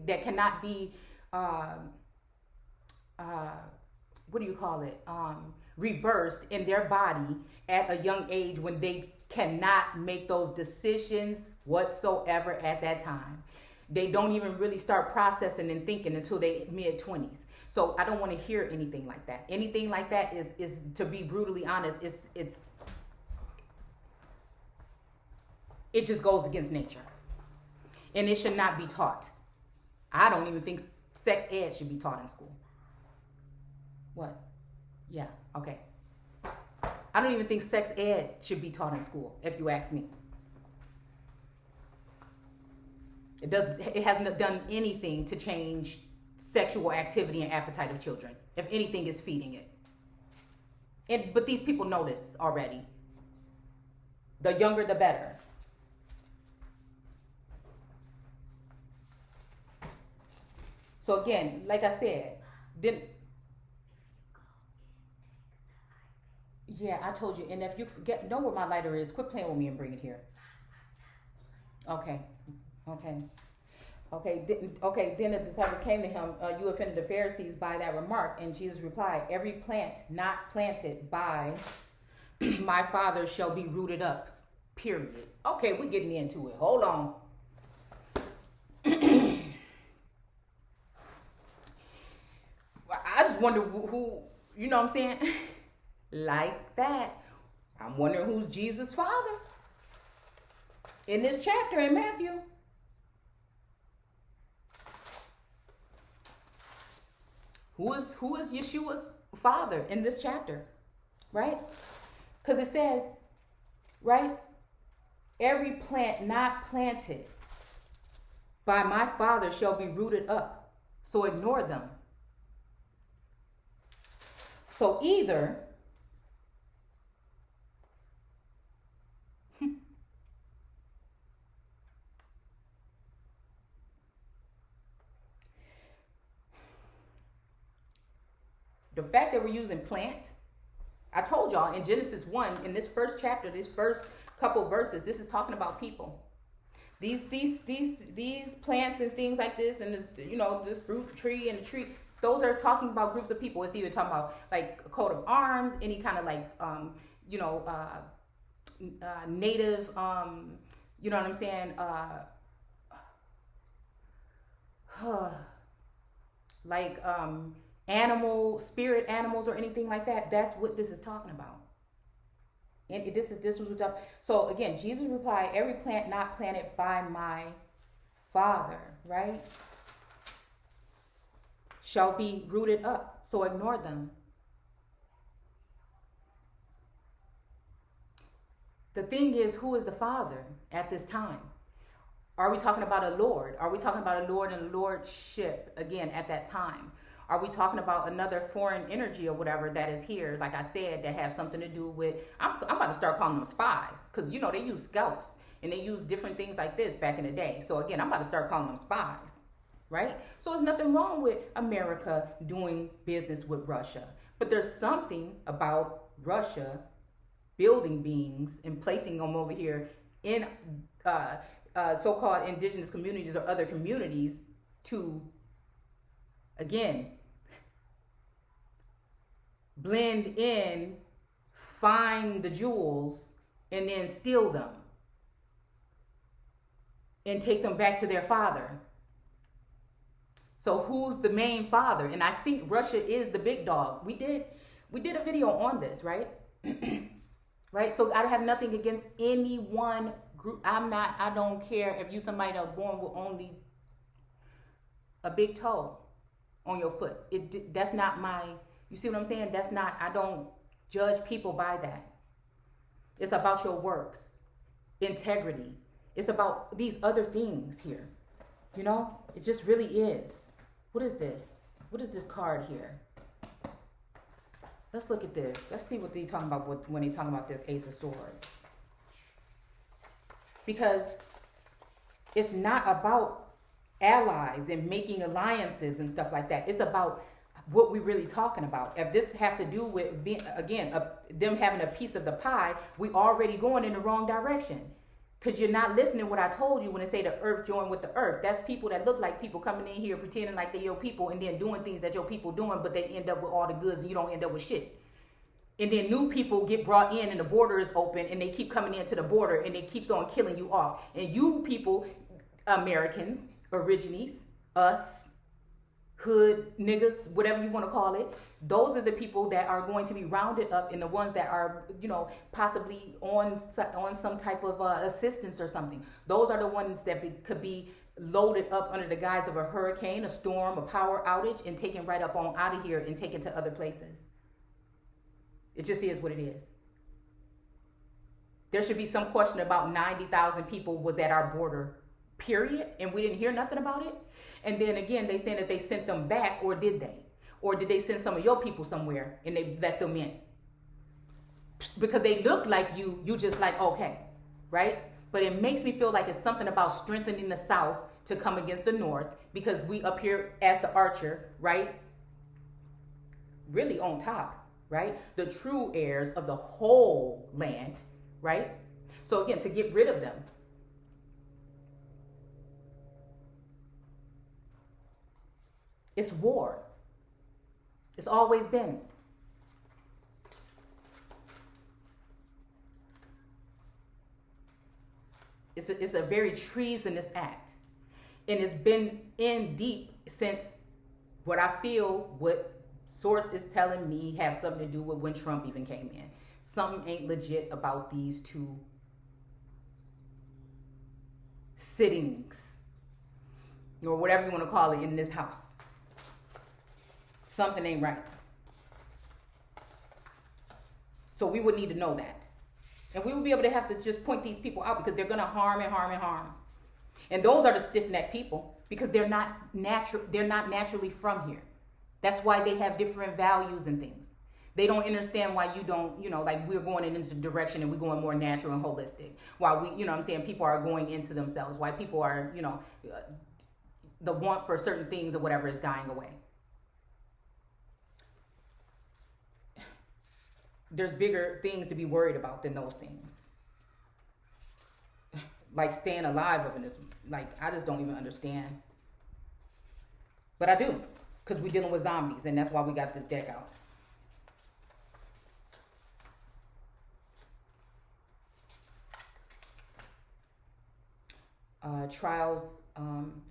That cannot be, what do you call it? Reversed in their body at a young age, when they cannot make those decisions whatsoever at that time. They don't even really start processing and thinking until they mid-20s. So I don't want to hear anything like that. Anything like that is to be brutally honest, it just goes against nature. And it should not be taught. I don't even think sex ed should be taught in school. What? Yeah, okay. I don't even think sex ed should be taught in school, if you ask me. It hasn't done anything to change sexual activity and appetite of children. If anything, it's feeding it. But these people know this already. The younger, the better. So again, like I said, yeah, I told you. And if you know where my lighter is, quit playing with me and bring it here. Okay. Then the disciples came to him. You offended the Pharisees by that remark. And Jesus replied, every plant not planted by my Father shall be rooted up. Period. Okay, we're getting into it. Hold on. I just wonder who, you know what I'm saying? Like that. I'm wondering who's Jesus' father in this chapter in Matthew. Who is Yeshua's father in this chapter? Right? Because it says, right? Every plant not planted by my Father shall be rooted up. So ignore them. So either the fact that we're using plant, I told y'all in Genesis 1, in this first chapter, this first couple verses, this is talking about people. These plants and things like this, and the fruit tree and the tree, those are talking about groups of people. It's even talking about like a coat of arms, any kind of like native, you know what I'm saying? Like spirit animals or anything like that. That's what this is talking about. And this was what. So again, Jesus replied, every plant not planted by my Father, right, shall be rooted up. So ignore them. The thing is, who is the Father at this time? Are we talking about a lord? Are we talking about a lord and lordship again at that time? Are we talking about another foreign energy or whatever that is here, like I said, that have something to do with, I'm about to start calling them spies, because, you know, they use scouts and they use different things like this back in the day. So again, I'm about to start calling them spies, right? So there's nothing wrong with America doing business with Russia. But there's something about Russia building beings and placing them over here in so-called indigenous communities or other communities to, again, blend in, find the jewels, and then steal them and take them back to their father. So who's the main father? And I think Russia is the big dog. We did a video on this, right? Right? So I have nothing against any one group. I don't care if you somebody that was born with only a big toe on your foot. That's not my, you see what I'm saying? That's not, I don't judge people by that. It's about your works, integrity. It's about these other things here. You know, it just really is. What is this? What is this card here? Let's look at this. Let's see what they're talking about when they're talking about this Ace of Swords. Because it's not about allies and making alliances and stuff like that. It's about what we're really talking about. If this have to do with, being, again, them having a piece of the pie, we already going in the wrong direction. Because you're not listening to what I told you when they say the earth joined with the earth. That's people that look like people coming in here pretending like they're your people and then doing things that your people doing, but they end up with all the goods and you don't end up with shit. And then new people get brought in and the border is open and they keep coming into the border and it keeps on killing you off. And you people, Americans, Aborigines, us, hood, niggas, whatever you want to call it, those are the people that are going to be rounded up and the ones that are, you know, possibly on some type of assistance or something. Those are the ones that could be loaded up under the guise of a hurricane, a storm, a power outage, and taken right up on out of here and taken to other places. It just is what it is. There should be some question about 90,000 people was at our border, period, and we didn't hear nothing about it. And then again, they saying that they sent them back, or did they? Or did they send some of your people somewhere and they let them in? Because they look like you just like, okay, right? But it makes me feel like it's something about strengthening the South to come against the North, because we up here as the archer, right? Really on top, right? The true heirs of the whole land, right? So again, to get rid of them. It's war. It's always been. It's a very treasonous act. And it's been in deep since what I feel, what source is telling me have something to do with when Trump even came in. Something ain't legit about these two sittings, or whatever you want to call it, in this house. Something ain't right. So we would need to know that. And we would be able to have to just point these people out, because they're going to harm and harm and harm. And those are the stiff-necked people, because they're not naturally from here. That's why they have different values and things. They don't understand why you don't, like we're going in this direction and we're going more natural and holistic. While we, what I'm saying, people are going into themselves. Why people are, the want for certain things or whatever is dying away. There's bigger things to be worried about than those things. Like staying alive up in this, I just don't even understand. But I do, because we're dealing with zombies, and that's why we got this deck out. Trials,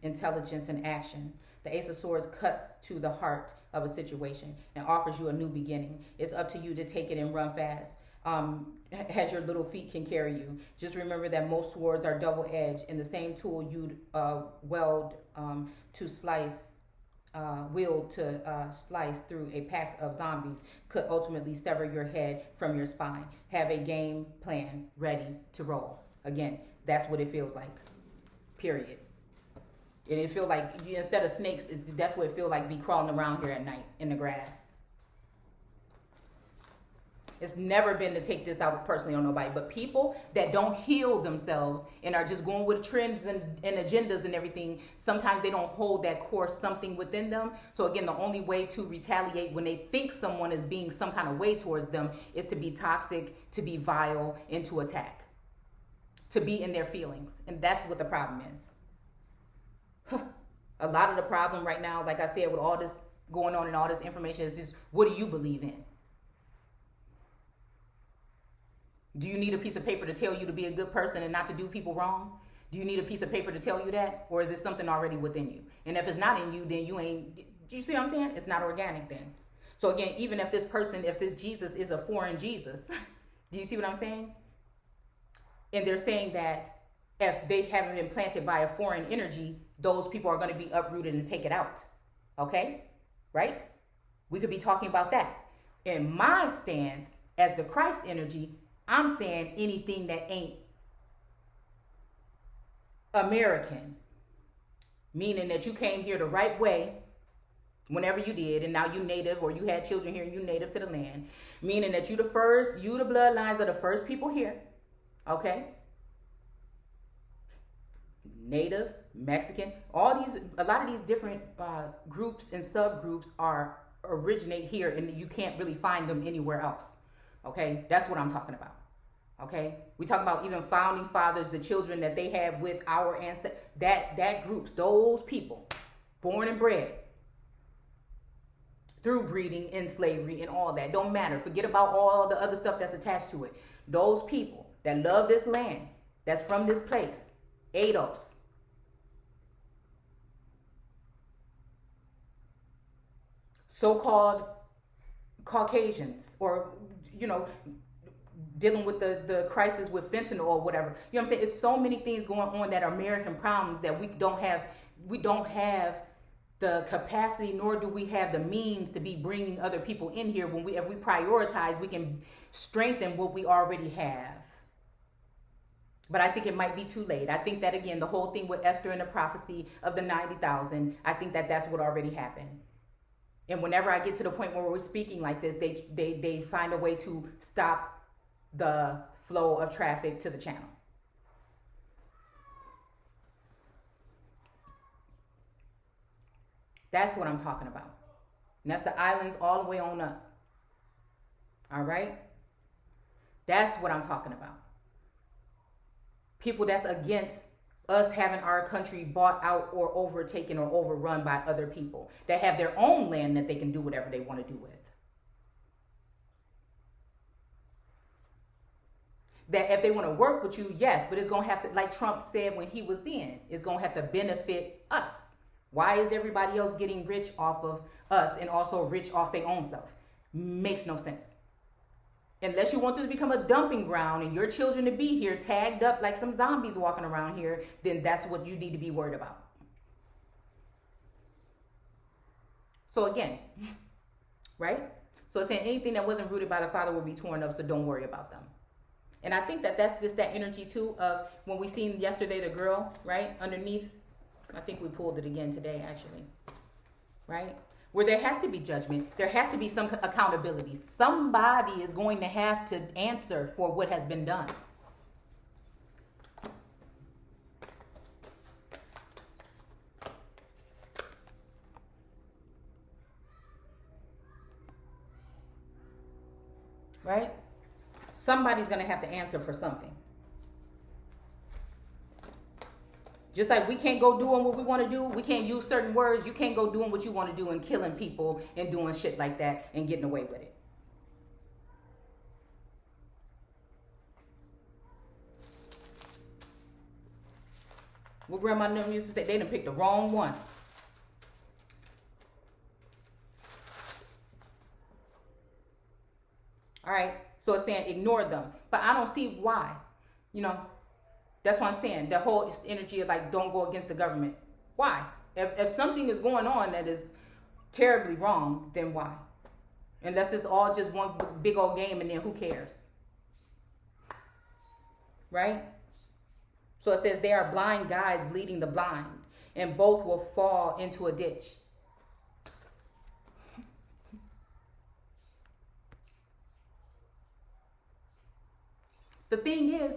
intelligence, and action. The Ace of Swords cuts to the heart of a situation and offers you a new beginning. It's up to you to take it and run fast. As your little feet can carry you. Just remember that most swords are double-edged, and the same tool you'd wield to slice through a pack of zombies could ultimately sever your head from your spine. Have a game plan ready to roll. Again, that's what it feels like. period. And it feel like instead of snakes, that's what it feel like be crawling around here at night in the grass. It's never been to take this out personally on nobody, but people that don't heal themselves and are just going with trends and agendas and everything, sometimes they don't hold that core something within them. So again, the only way to retaliate when they think someone is being some kind of way towards them is to be toxic, to be vile, and to attack, to be in their feelings. And that's what the problem is. A lot of the problem right now, like I said, with all this going on and all this information is just, what do you believe in? Do you need a piece of paper to tell you to be a good person and not to do people wrong? Do you need a piece of paper to tell you that? Or is it something already within you? And if it's not in you, then you ain't, do you see what I'm saying? It's not organic then. So again, even if this person, if this Jesus is a foreign Jesus, do you see what I'm saying? And they're saying that if they haven't been planted by a foreign energy, those people are going to be uprooted and take it out. Okay? Right? We could be talking about that. In my stance, as the Christ energy, I'm saying anything that ain't American, meaning that you came here the right way whenever you did, and now you native, or you had children here and you native to the land, meaning that you the bloodlines of the first people here, okay? Native, Mexican, a lot of these different groups and subgroups originate here, and you can't really find them anywhere else. Okay, that's what I'm talking about. Okay, we talk about even founding fathers, the children that they had with our ancestors, that groups, those people, born and bred through breeding and slavery and all that. Don't matter. Forget about all the other stuff that's attached to it. Those people that love this land, that's from this place, ADOS. So-called Caucasians, or, dealing with the crisis with fentanyl or whatever. You know what I'm saying? It's so many things going on that are American problems that we don't have the capacity, nor do we have the means to be bringing other people in here. If we prioritize, we can strengthen what we already have. But I think it might be too late. I think that, again, the whole thing with Esther and the prophecy of the 90,000, I think that that's what already happened. And whenever I get to the point where we're speaking like this, they find a way to stop the flow of traffic to the channel. That's what I'm talking about. And that's the islands all the way on up. All right? That's what I'm talking about. People that's against us having our country bought out or overtaken or overrun by other people that have their own land that they can do whatever they want to do with. That if they want to work with you, yes, but it's going to have to, like Trump said when he was in, it's going to have to benefit us. Why is everybody else getting rich off of us and also rich off their own self? Makes no sense. Unless you want this to become a dumping ground and your children to be here tagged up like some zombies walking around here, then that's what you need to be worried about. So again, right? So it's saying anything that wasn't rooted by the Father will be torn up, so don't worry about them. And I think that that's just that energy too of when we seen yesterday the girl, right, underneath. I think we pulled it again today, actually, right? Where there has to be judgment. There has to be some accountability. Somebody is going to have to answer for what has been done. Right? Somebody's going to have to answer for something. Just like we can't go doing what we want to do. We can't use certain words. You can't go doing what you want to do and killing people and doing shit like that and getting away with it. What grandma never used to say, they done picked the wrong one. All right. So it's saying ignore them. But I don't see why. That's what I'm saying. The whole energy of like, don't go against the government. Why? If something is going on that is terribly wrong, then why? Unless it's all just one big old game and then who cares? Right? So it says they are blind guides leading the blind, and both will fall into a ditch. The thing is,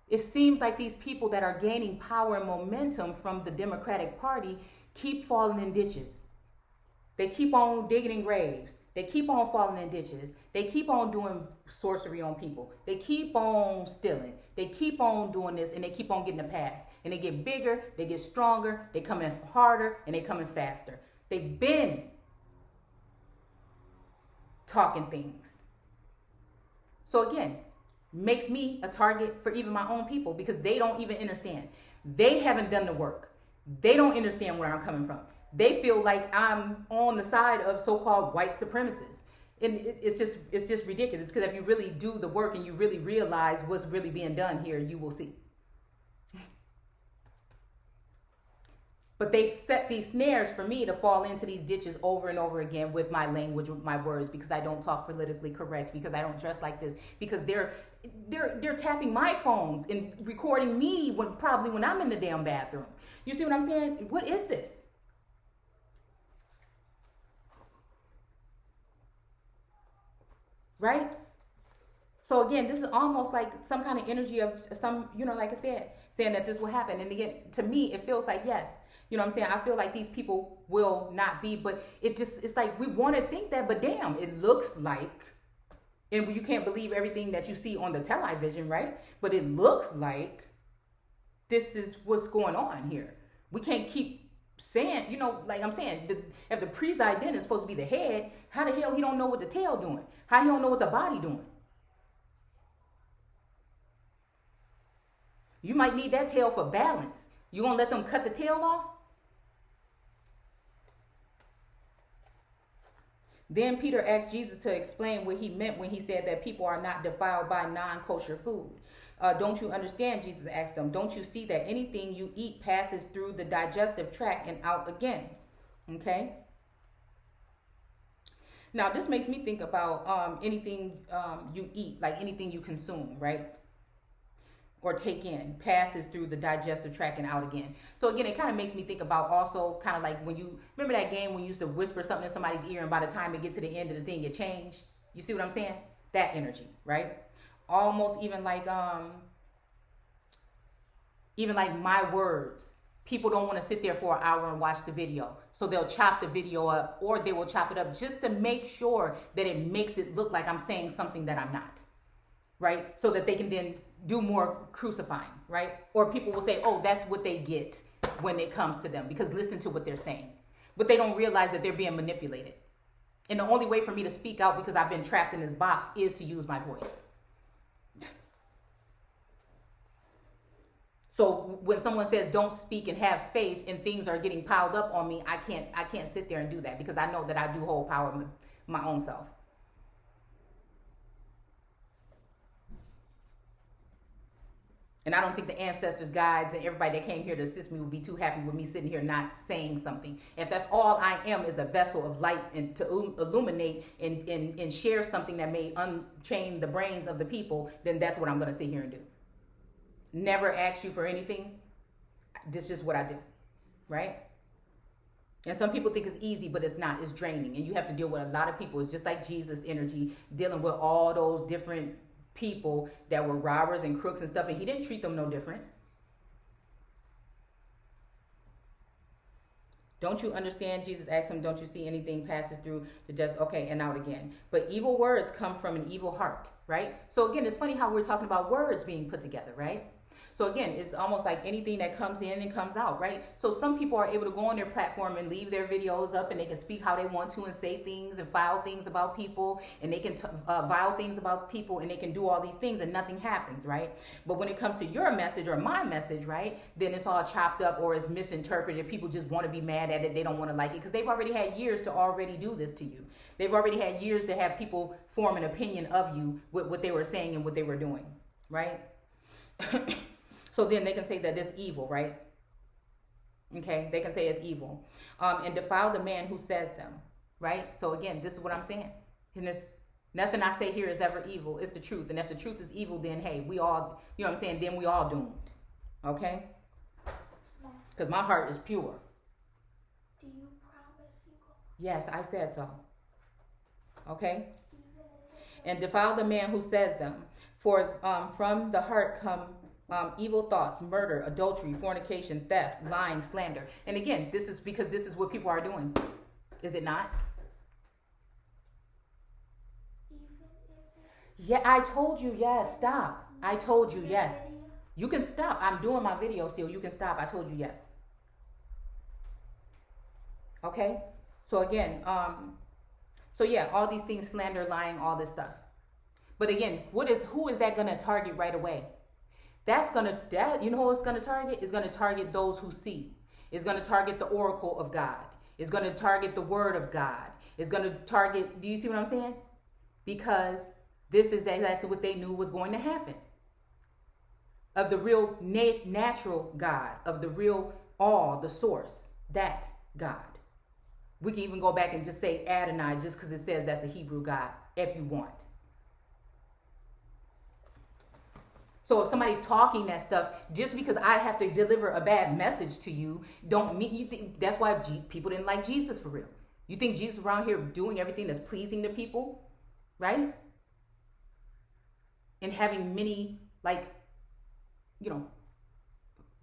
it seems like these people that are gaining power and momentum from the Democratic Party keep falling in ditches. They keep on digging in graves. They keep on falling in ditches. They keep on doing sorcery on people. They keep on stealing. They keep on doing this, and they keep on getting a pass. And they get bigger, they get stronger, they come in harder, and they come in faster. They've been talking things. So again, makes me a target for even my own people because they don't even understand. They haven't done the work. They don't understand where I'm coming from. They feel like I'm on the side of so-called white supremacists. And it's just ridiculous because if you really do the work and you really realize what's really being done here, you will see. But they set these snares for me to fall into these ditches over and over again with my language, with my words, because I don't talk politically correct, because I don't dress like this, because they're tapping my phones and recording me probably when I'm in the damn bathroom. You see what I'm saying? What is this? Right? So again, this is almost like some kind of energy of some, like I said, saying that this will happen. And again, to me, it feels like yes. You know what I'm saying? I feel like these people will not be, but it's like we want to think that, but damn, it looks like, and you can't believe everything that you see on the television, right? But it looks like this is what's going on here. We can't keep saying, like I'm saying, if the president is supposed to be the head, how the hell he don't know what the tail doing? How he don't know what the body doing? You might need that tail for balance. You gonna let them cut the tail off? Then Peter asked Jesus to explain what he meant when he said that people are not defiled by non-kosher food. Don't you understand? Jesus asked them. Don't you see that anything you eat passes through the digestive tract and out again? Okay. Now this makes me think about anything you eat, like anything you consume, right? Or take in, passes through the digestive tract and out again. So again, it kind of makes me think about also kind of like when you remember that game when you used to whisper something in somebody's ear and by the time it gets to the end of the thing, it changed. You see what I'm saying? That energy, right? Almost even like my words. People don't want to sit there for an hour and watch the video. So they'll chop the video up, or they will chop it up just to make sure that it makes it look like I'm saying something that I'm not. Right? So that they can then do more crucifying, right? Or people will say, oh, that's what they get when it comes to them, because listen to what they're saying. But they don't realize that they're being manipulated. And the only way for me to speak out because I've been trapped in this box is to use my voice. So when someone says don't speak and have faith and things are getting piled up on me, I can't sit there and do that because I know that I do hold power my own self. And I don't think the ancestors, guides, and everybody that came here to assist me would be too happy with me sitting here not saying something. If that's all I am is a vessel of light and to illuminate and share something that may unchain the brains of the people, then that's what I'm going to sit here and do. Never ask you for anything. This is just what I do, right? And some people think it's easy, but it's not. It's draining. And you have to deal with a lot of people. It's just like Jesus' energy, dealing with all those different people that were robbers and crooks and stuff, and he didn't treat them no different. Don't you understand? Jesus asked him, don't you see anything passes through the just okay and out again? But evil words come from an evil heart, right? So again, it's funny how we're talking about words being put together, right? So again, it's almost like anything that comes in and comes out, right? So some people are able to go on their platform and leave their videos up and they can speak how they want to and say things and file things about people and they can vile things about people and they can do all these things and nothing happens, right? But when it comes to your message or my message, right, then it's all chopped up or it's misinterpreted. People just want to be mad at it. They don't want to like it because they've already had years to already do this to you. They've already had years to have people form an opinion of you with what they were saying and what they were doing, right? So then they can say that it's evil, right? Okay, they can say it's evil. And defile the man who says them, right? So again, this is what I'm saying. And it's, nothing I say here is ever evil. It's the truth. And if the truth is evil, then hey, we all, you know what I'm saying? Then we all doomed. Okay?
No.
Because my heart is pure.
Do you promise you go?
Yes, I said so. Okay?
Even if
And defile the man who says them. For from the heart come evil thoughts, murder, adultery, fornication, theft, lying, slander. And again, this is because this is what people are doing. Is it not? Yeah, I told you yes. Stop. I told you yes. You can stop. I'm doing my video still. You can stop. I told you yes. Okay? So again, so yeah, all these things, slander, lying, all this stuff. But again, who is that gonna target right away? You know who it's gonna target? It's gonna target those who see. It's gonna target the oracle of God. It's gonna target the word of God. It's gonna target, do you see what I'm saying? Because this is exactly what they knew was going to happen. Of the real natural God, of the real the source, that God. We can even go back and just say Adonai just because it says that's the Hebrew God, if you want. So if somebody's talking that stuff, just because I have to deliver a bad message to you, don't mean you think that's why people didn't like Jesus for real. You think Jesus around here doing everything that's pleasing to people, right? And having many,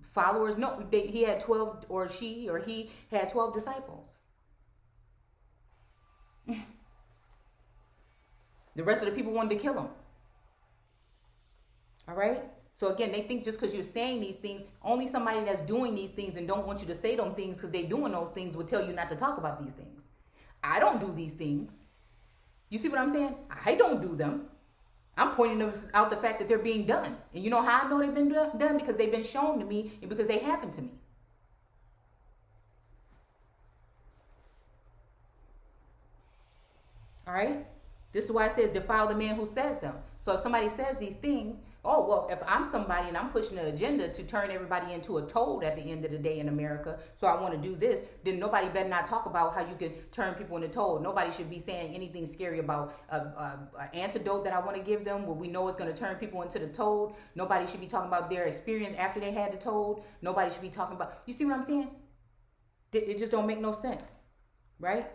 followers? No, he had 12, or he had 12 disciples. The rest of the people wanted to kill him. All right? So again, they think just because you're saying these things, only somebody that's doing these things and don't want you to say them things because they're doing those things will tell you not to talk about these things. I don't do these things. You see what I'm saying? I don't do them. I'm pointing out the fact that they're being done. And you know how I know they've been done? Because they've been shown to me and because they happen to me. All right? This is why it says defile the man who says them. So if somebody says these things, oh, well, if I'm somebody and I'm pushing an agenda to turn everybody into a toad at the end of the day in America, so I want to do this, then nobody better not talk about how you can turn people into toad. Nobody should be saying anything scary about an antidote that I want to give them where we know it's going to turn people into the toad. Nobody should be talking about their experience after they had the toad. Nobody should be talking about, you see what I'm saying? It just don't make no sense, right?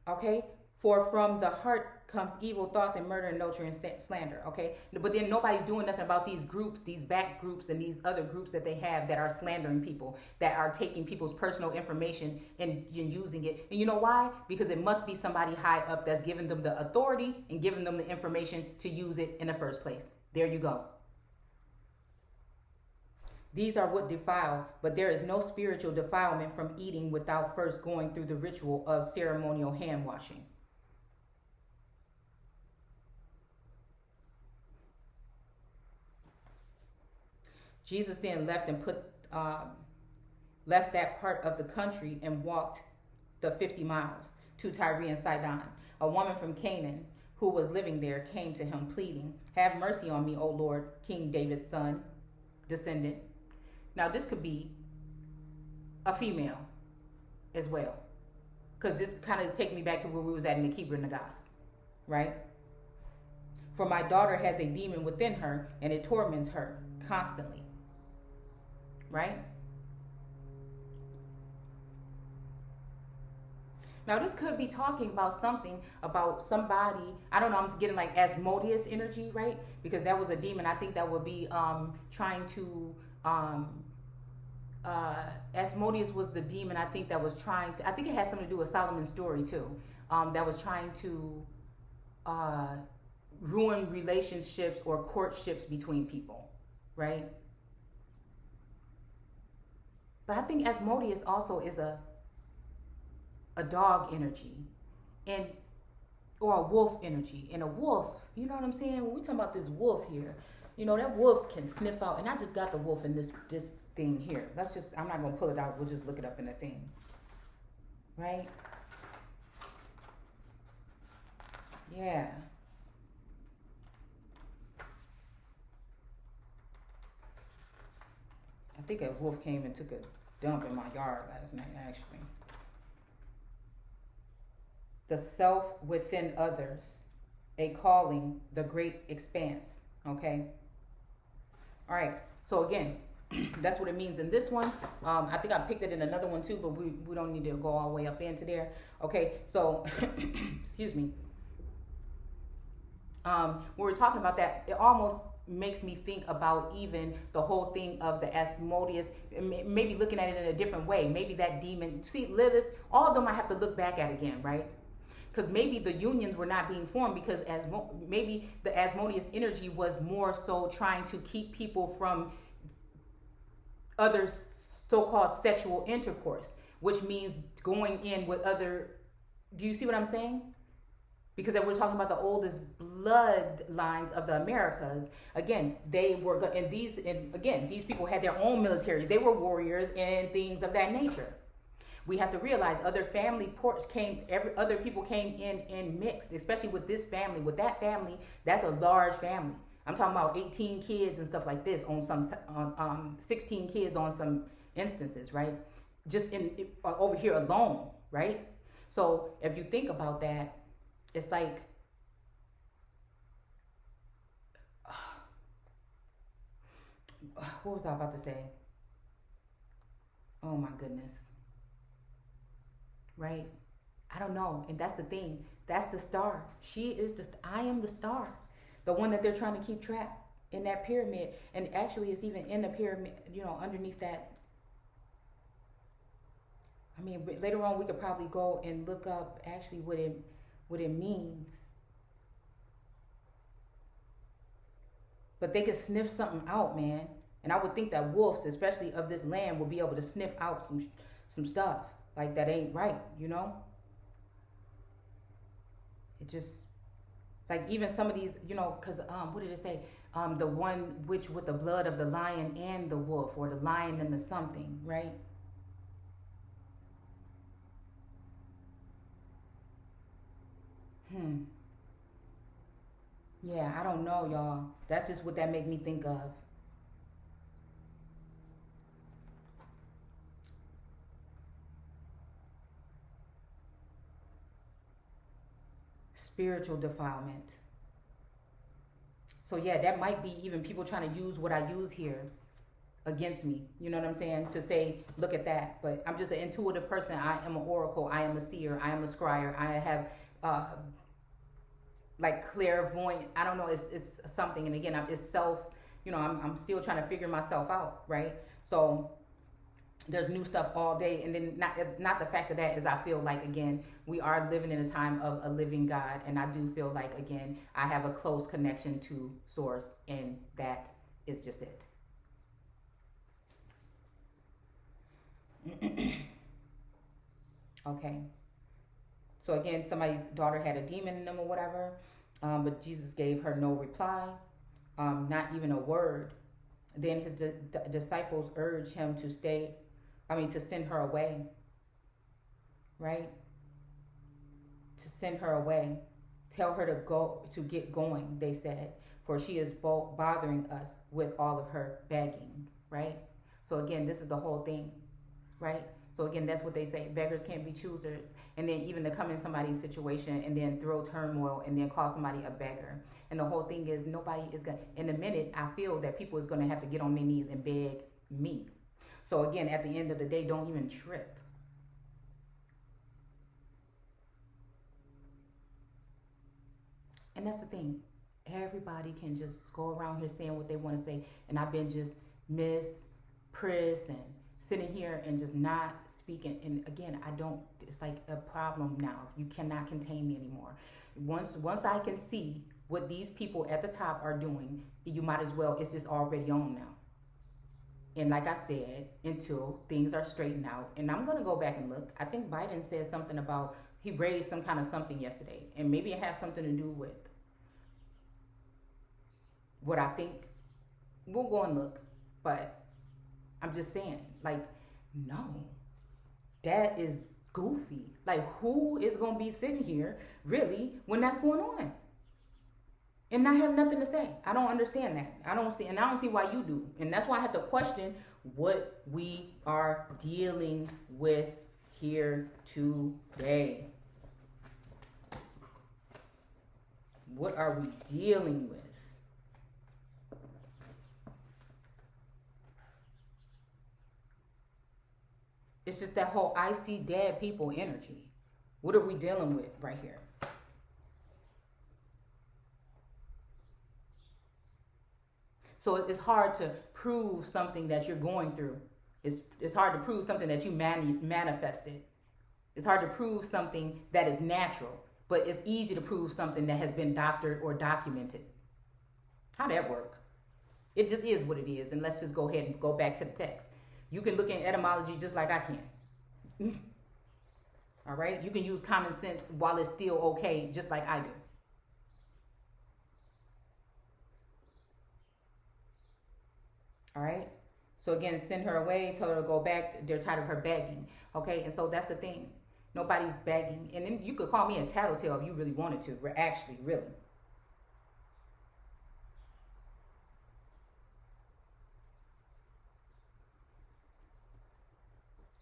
Okay? For from the heart comes evil thoughts and murder and adultery and slander, okay? But then nobody's doing nothing about these groups, these back groups and these other groups that they have that are slandering people, that are taking people's personal information and using it. And you know why? Because it must be somebody high up that's giving them the authority and giving them the information to use it in the first place. There you go. These are what defile, but there is no spiritual defilement from eating without first going through the ritual of ceremonial hand washing. Jesus then left and left that part of the country and walked the 50 miles to Tyre and Sidon. A woman from Canaan who was living there came to him pleading, "Have mercy on me, O Lord, King David's son, descendant." Now this could be a female as well, because this kind of is taking me back to where we was at in the Kibra Nagas, right? For my daughter has a demon within her and it torments her constantly. Right? Now this could be talking about something about somebody, I don't know, I'm getting like Asmodeus energy, right? Because that was a demon. I think that would be trying to Asmodeus was the demon I think that was trying to, I think it has something to do with Solomon's story too, that was trying to ruin relationships or courtships between people, right? But I think Asmodeus also is a dog energy, or a wolf energy. And a wolf, you know what I'm saying? When we talk about this wolf here, you know, that wolf can sniff out, and I just got the wolf in this thing here. I'm not gonna pull it out, we'll just look it up in the thing. Right? Yeah. I think a wolf came and took a dump in my yard last night, actually. The self within others, a calling, the great expanse, okay? All right, so again, That's what it means in this one. I think I picked it in another one too, but we don't need to go all the way up into there. Okay, so excuse me. When we're talking about that, it almost makes me think about even the whole thing of the Asmodeus, maybe looking at it in a different way. Maybe that demon, see, Lilith, all of them I have to look back at again, right? Because maybe the unions were not being formed because maybe the Asmodeus energy was more so trying to keep people from other so-called sexual intercourse, which means going in with other, do you see what I'm saying? Because we're talking about the oldest bloodlines of the Americas. Again, they were, and these people had their own militaries. They were warriors and things of that nature. We have to realize other family ports came, other people came in mixed, especially with this family. With that family, that's a large family. I'm talking about 18 kids and stuff like this on some, 16 kids on some instances, right? Just over here alone, right? So if you think about that, it's like, what was I about to say? Oh my goodness. Right? I don't know. And that's the thing. That's the star. I am the star. The one that they're trying to keep trapped in that pyramid. And actually it's even in the pyramid, underneath that. I mean, later on we could probably go and look up actually what it means. But they could sniff something out, man. And I would think that wolves, especially of this land, will be able to sniff out some stuff. Like, that ain't right, It just, like, even some of these, because, what did it say? The one which with the blood of the lion and the wolf, or the lion and the something, right? Yeah, I don't know, y'all. That's just what that make me think of. Spiritual defilement. So yeah, that might be even people trying to use what I use here against me. You know what I'm saying? To say, look at that. But I'm just an intuitive person. I am an oracle. I am a seer. I am a scryer. I have like clairvoyant. I don't know. It's something. And again, it's self. I'm still trying to figure myself out. Right. So there's new stuff all day. And then not the fact of that is I feel like, again, we are living in a time of a living God. And I do feel like, again, I have a close connection to source, and that is just it. Okay. So again, somebody's daughter had a demon in them or whatever, but Jesus gave her no reply, not even a word. Then his disciples urged him to send her away, right? To send her away. Tell her to get going, they said, for she is bothering us with all of her begging, right? So again, this is the whole thing, right? So again, that's what they say. Beggars can't be choosers. And then even to come in somebody's situation and then throw turmoil and then call somebody a beggar. And the whole thing is nobody is going to, in a minute, I feel that people is going to have to get on their knees and beg me. So again, at the end of the day, don't even trip. And that's the thing. Everybody can just go around here saying what they want to say. And I've been just Miss Pris and sitting here and just not speaking. And again, it's like a problem now. You cannot contain me anymore. Once I can see what these people at the top are doing, you might as well, it's just already on now. And like I said, until things are straightened out, and I'm going to go back and look. I think Biden said something about, he raised some kind of something yesterday. And maybe it has something to do with what I think. We'll go and look. But I'm just saying, like, no, that is goofy. Like, who is going to be sitting here really when that's going on and not have nothing to say? I don't understand that. I don't see why you do. And that's why I had to question what we are dealing with here today. What are we dealing with? It's just that whole I see dead people energy. What are we dealing with right here? So it's hard to prove something that you're going through. It's hard to prove something that you manifested. It's hard to prove something that is natural, but it's easy to prove something that has been doctored or documented. How'd that work? It just is what it is, and let's just go ahead and go back to the text. You can look at etymology just like I can. All right? You can use common sense while it's still okay, just like I do. All right? So again, send her away, tell her to go back. They're tired of her begging. Okay? And so that's the thing. Nobody's begging. And then you could call me a tattletale if you really wanted to. Actually, really.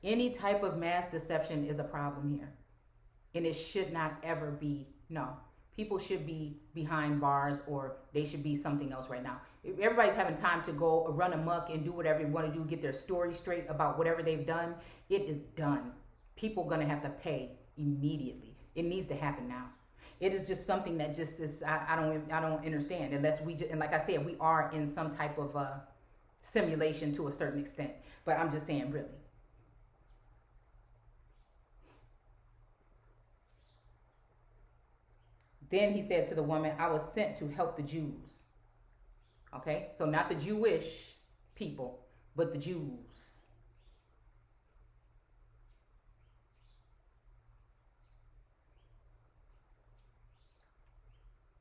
Any type of mass deception is a problem here. And it should not ever be. No. People should be behind bars, or they should be something else right now. Everybody's having time to go run amok and do whatever they want to do, get their story straight about whatever they've done. It is done. People are going to have to pay immediately. It needs to happen now. It is just something that just is, I don't understand, unless we just, and like I said, we are in some type of simulation to a certain extent. But I'm just saying, really. Then he said to the woman, I was sent to help the Jews. Okay, so not the Jewish people, but the Jews.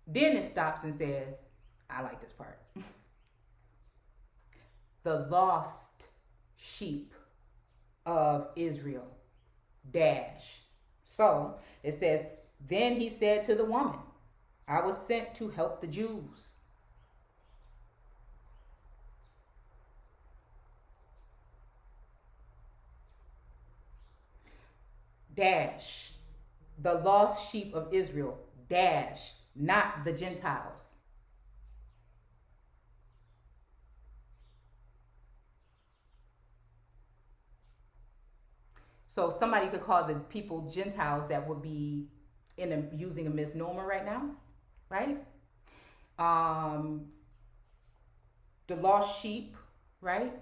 Then it stops and says, I like this part. The lost sheep of Israel. Dash. So it says, then he said to the woman, I was sent to help the Jews. Dash. The lost sheep of Israel. Dash. Not the Gentiles. So somebody could call the people Gentiles that would be using a misnomer right now, right? The lost sheep, right?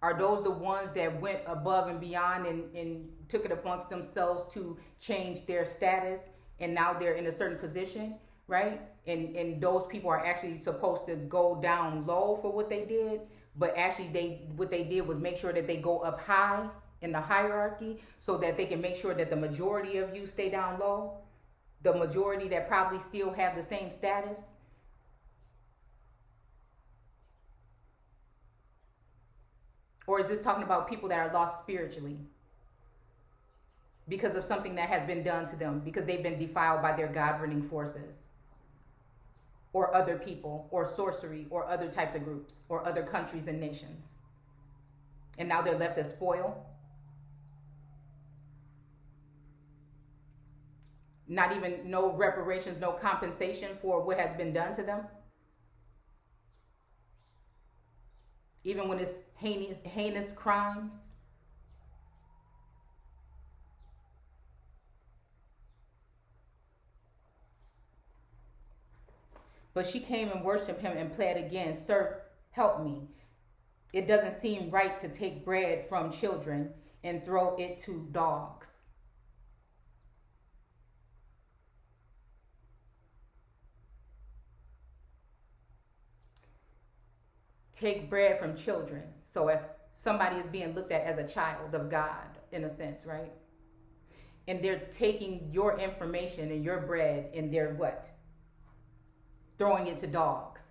Are those the ones that went above and beyond and took it amongst themselves to change their status, and now they're in a certain position, right? And those people are actually supposed to go down low for what they did, but actually what they did was make sure that they go up high in the hierarchy, so that they can make sure that the majority of you stay down low, the majority that probably still have the same status. Or is this talking about people that are lost spiritually because of something that has been done to them, because they've been defiled by their governing forces, or other people, or sorcery, or other types of groups, or other countries and nations, and now they're left as spoil? Not even no reparations, no compensation for what has been done to them. Even when it's heinous crimes. But she came and worshiped him and pled again, Sir, help me. It doesn't seem right to take bread from children and throw it to dogs. Take bread from children. So if somebody is being looked at as a child of God, in a sense, right? And they're taking your information and your bread and they're what? Throwing it to dogs.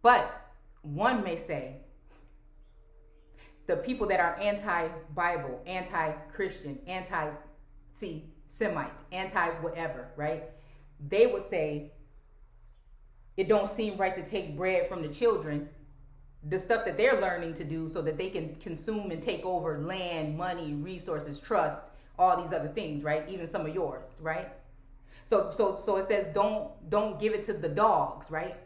But one may say, the people that are anti-Bible, anti-Christian, anti-Semite, anti-whatever, right? They would say, it don't seem right to take bread from the children, the stuff that they're learning to do so that they can consume and take over land, money, resources, trust, all these other things, right? Even some of yours, right? So it says don't give it to the dogs, right?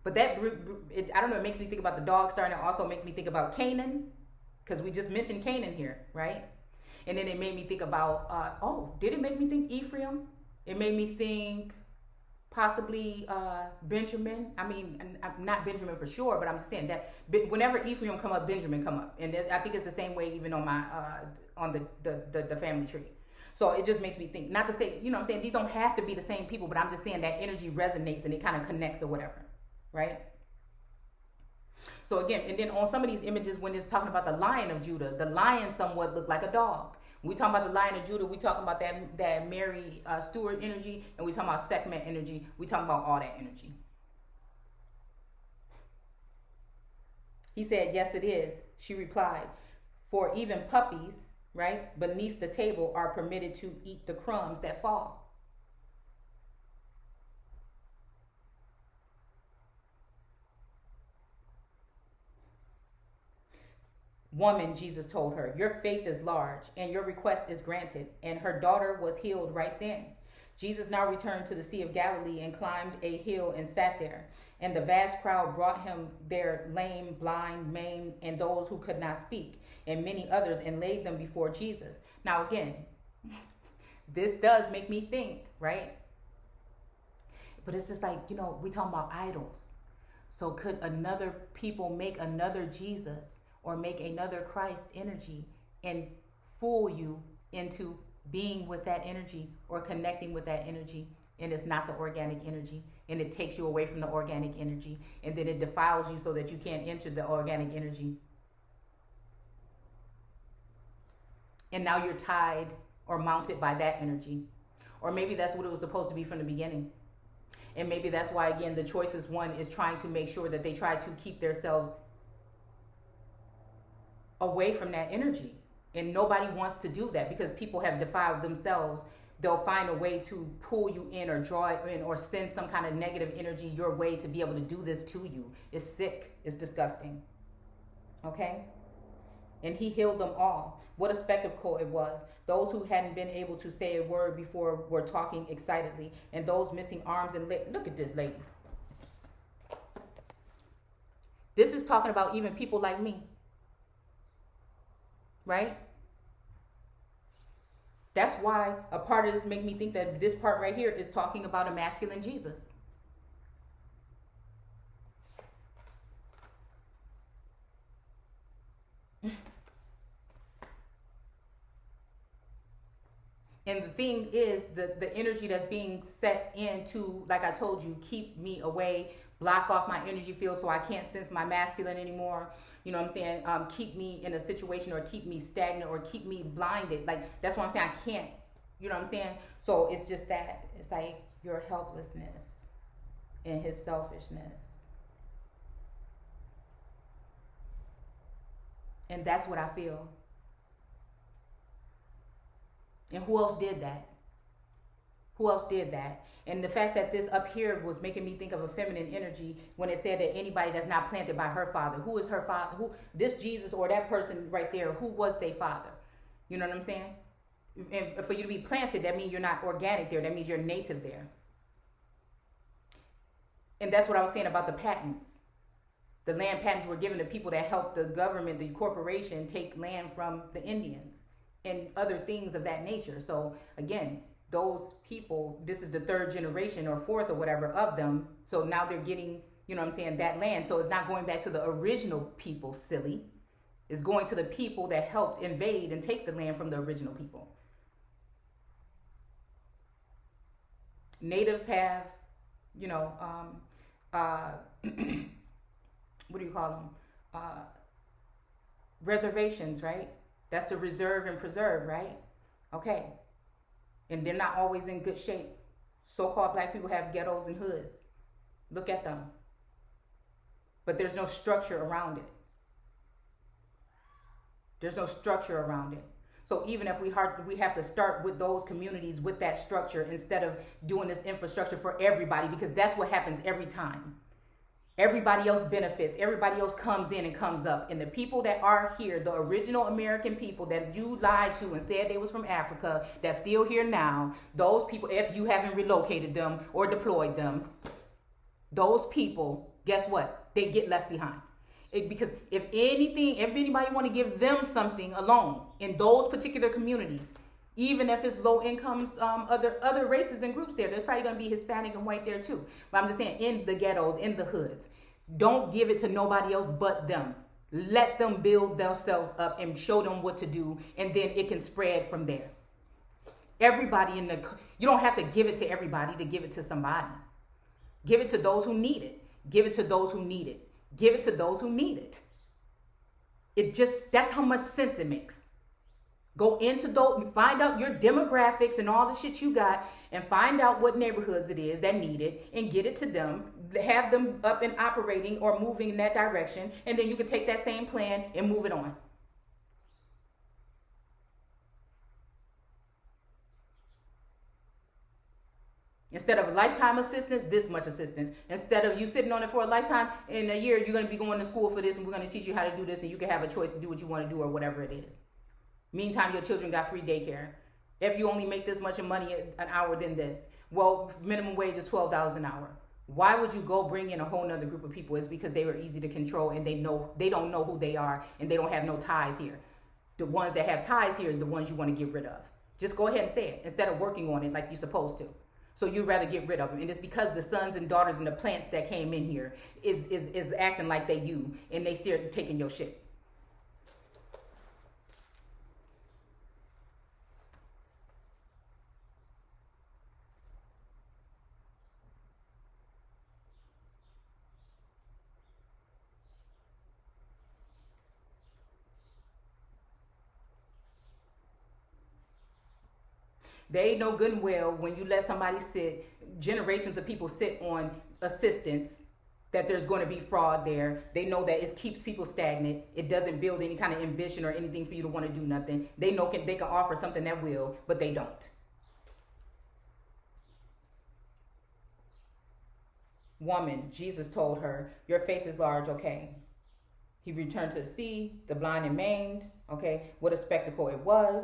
But that, I don't know, it makes me think about the dog star, and it also makes me think about Canaan, because we just mentioned Canaan here, right? And then it made me think about, did it make me think Ephraim? It made me think possibly Benjamin. I mean, not Benjamin for sure, but I'm just saying that whenever Ephraim come up, Benjamin come up. And I think it's the same way even on my on the family tree. So it just makes me think, not to say, you know what I'm saying, these don't have to be the same people, but I'm just saying that energy resonates and it kind of connects or whatever, right? So again, and then on some of these images, when it's talking about the Lion of Judah, the lion somewhat looked like a dog. We talking about the Lion of Judah, we talking about that Mary Stewart energy, and we talking about Sekhmet energy. We talking about all that energy. He said, yes, it is. She replied, for even puppies, right, beneath the table are permitted to eat the crumbs that fall. Woman, Jesus told her, your faith is large and your request is granted. And her daughter was healed right then. Jesus now returned to the Sea of Galilee and climbed a hill and sat there. And the vast crowd brought him their lame, blind, maimed, and those who could not speak, and many others, and laid them before Jesus. Now again, this does make me think, right? But it's just like, you know, we talking about idols. So could another people make another Jesus or make another Christ energy and fool you into being with that energy or connecting with that energy, and it's not the organic energy, and it takes you away from the organic energy, and then it defiles you so that you can't enter the organic energy. And now you're tied or mounted by that energy. Or maybe that's what it was supposed to be from the beginning. And maybe that's why, again, the choices one is trying to make sure that they try to keep themselves away from that energy. And nobody wants to do that because people have defiled themselves. They'll find a way to pull you in or draw it in or send some kind of negative energy your way to be able to do this to you. It's sick. It's disgusting. Okay? And he healed them all. What a spectacle it was. Those who hadn't been able to say a word before were talking excitedly. And those missing arms and legs. Look at this lady. This is talking about even people like me. Right? That's why a part of this make me think that this part right here is talking about a masculine Jesus. And the thing is, the energy that's being set into, like I told you, keep me away, block off my energy field so I can't sense my masculine anymore. You know what I'm saying? Keep me in a situation or keep me stagnant or keep me blinded. Like, that's what I'm saying. I can't, you know what I'm saying? So it's just that. It's like your helplessness and his selfishness. And that's what I feel. And who else did that? Who else did that? And the fact that this up here was making me think of a feminine energy when it said that anybody that's not planted by her father. Who is her father? Who, this Jesus or that person right there, who was their father? You know what I'm saying? And for you to be planted, that means you're not organic there. That means you're native there. And that's what I was saying about the patents. The land patents were given to people that helped the government, the corporation, take land from the Indians and other things of that nature. So again, those people, this is the third generation or fourth or whatever of them. So now they're getting, you know what I'm saying, that land. So it's not going back to the original people, silly. It's going to the people that helped invade and take the land from the original people. Natives have, you know, what do you call them? Reservations, right? That's the reserve and preserve, right? Okay. And they're not always in good shape. So-called black people have ghettos and hoods. Look at them. But there's no structure around it. There's no structure around it. So even if we have to start with those communities with that structure instead of doing this infrastructure for everybody, because that's what happens every time. Everybody else benefits. Everybody else comes in and comes up. And the people that are here, the original American people that you lied to and said they was from Africa, that's still here now, those people, if you haven't relocated them or deployed them, those people guess what? They get left behind. Because if anybody want to give them something alone in those particular communities, even if it's low incomes, other races and groups there's probably going to be Hispanic and white there too. But I'm just saying, in the ghettos, in the hoods, don't give it to nobody else but them. Let them build themselves up and show them what to do, and then it can spread from there. Everybody you don't have to give it to everybody to give it to somebody. Give it to those who need it. Give it to those who need it. Give it to those who need it. That's how much sense it makes. Go into those, find out your demographics and all the shit you got, and find out what neighborhoods it is that need it, and get it to them, have them up and operating or moving in that direction, and then you can take that same plan and move it on. Instead of lifetime assistance, this much assistance. Instead of you sitting on it for a lifetime, in a year you're going to be going to school for this, and we're going to teach you how to do this, and you can have a choice to do what you want to do or whatever it is. Meantime, your children got free daycare. If you only make this much money an hour, then this. Well, minimum wage is $12 an hour. Why would you go bring in a whole nother group of people? It's because they were easy to control, and they don't know who they are, and they don't have no ties here. The ones that have ties here is the ones you want to get rid of. Just go ahead and say it instead of working on it like you're supposed to. So you'd rather get rid of them. And it's because the sons and daughters and the plants that came in here is acting like they you, and they still taking your shit. They know good and well when you let somebody generations of people sit on assistance, that there's going to be fraud there. They know that it keeps people stagnant. It doesn't build any kind of ambition or anything for you to want to do nothing. They know they can offer something that will, but they don't. Woman, Jesus told her, your faith is large, okay. He returned to the sea, the blind and maimed, okay. What a spectacle it was.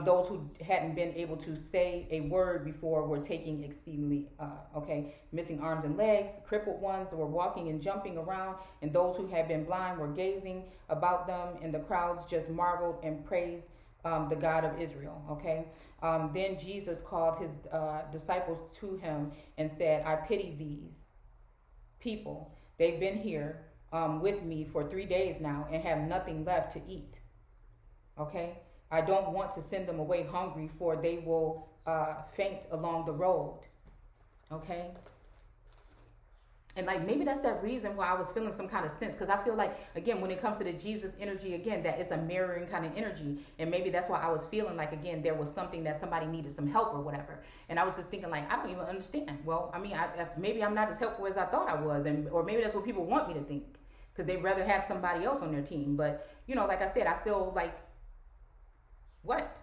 Those who hadn't been able to say a word before were taking exceedingly, missing arms and legs. Crippled ones were walking and jumping around, and those who had been blind were gazing about them, and the crowds just marveled and praised the God of Israel. Okay. Then Jesus called his disciples to him and said, I pity these people. They've been here with me for 3 days now and have nothing left to eat. Okay. I don't want to send them away hungry, for they will faint along the road. Okay? And like maybe that's that reason why I was feeling some kind of sense. Because I feel like, again, when it comes to the Jesus energy, again, that it's a mirroring kind of energy. And maybe that's why I was feeling like, again, there was something that somebody needed some help or whatever. And I was just thinking like, I don't even understand. Well, I mean, maybe I'm not as helpful as I thought I was. Or maybe that's what people want me to think. Because they'd rather have somebody else on their team. But, like I said, I feel like, what?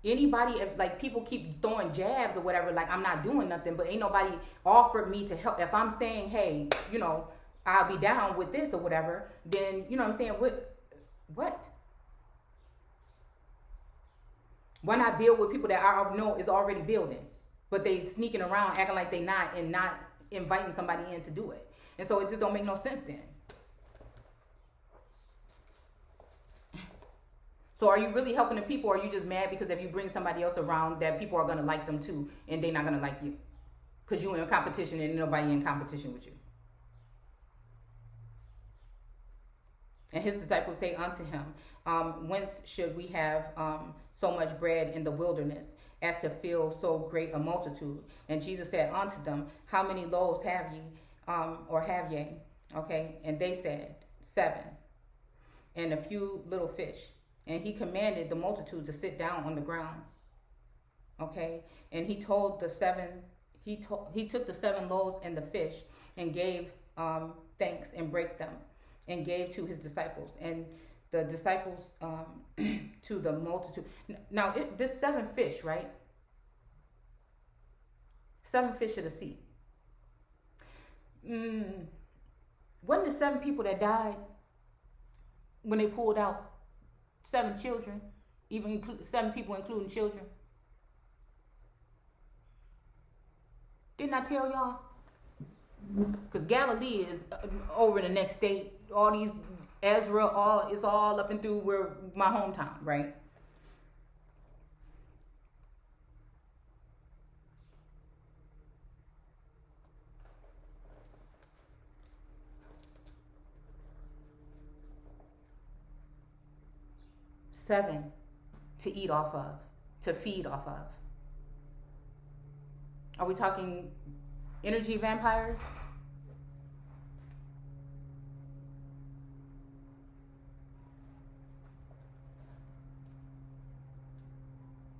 Anybody, if like people keep throwing jabs or whatever, like I'm not doing nothing, but ain't nobody offered me to help. If I'm saying, hey, I'll be down with this or whatever, then what I'm saying, what? Why not build with people that I know is already building, but they sneaking around acting like they not, and not inviting somebody in to do it? And so it just don't make no sense then. So are you really helping the people, or are you just mad because if you bring somebody else around that people are going to like them too, and they're not going to like you? Because you're in competition and nobody in competition with you. And his disciples say unto him, whence should we have so much bread in the wilderness, as to fill so great a multitude? And Jesus said unto them, how many loaves have ye, or have ye? Okay, and they said, 7, and a few little fish. And he commanded the multitude to sit down on the ground. Okay. And he took the 7 loaves and the fish, and gave thanks and brake them, and gave to his disciples, and the disciples to the multitude. Now this 7 fish, right? 7 fish of the sea. Wasn't the 7 people that died when they pulled out 7 children, even 7 people including children? Didn't I tell y'all? Because Galilee is over in the next state. All these Ezra, it's all up and through where my hometown, right? Seven to eat off of, to feed off of. Are we talking energy vampires?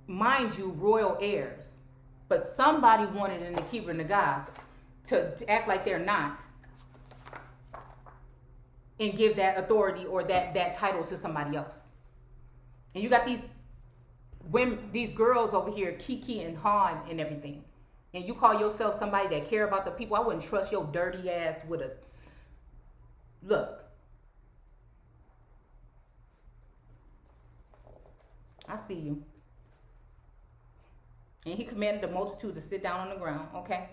Mind you, royal heirs. But somebody wanted in the Keeper Nagas to act like they're not and give that authority or that title to somebody else. And you got these women, these girls over here, Kiki and Han and everything. And you call yourself somebody that care about the people. I wouldn't trust your dirty ass with a... Look. I see you. And he commanded the multitude to sit down on the ground, okay?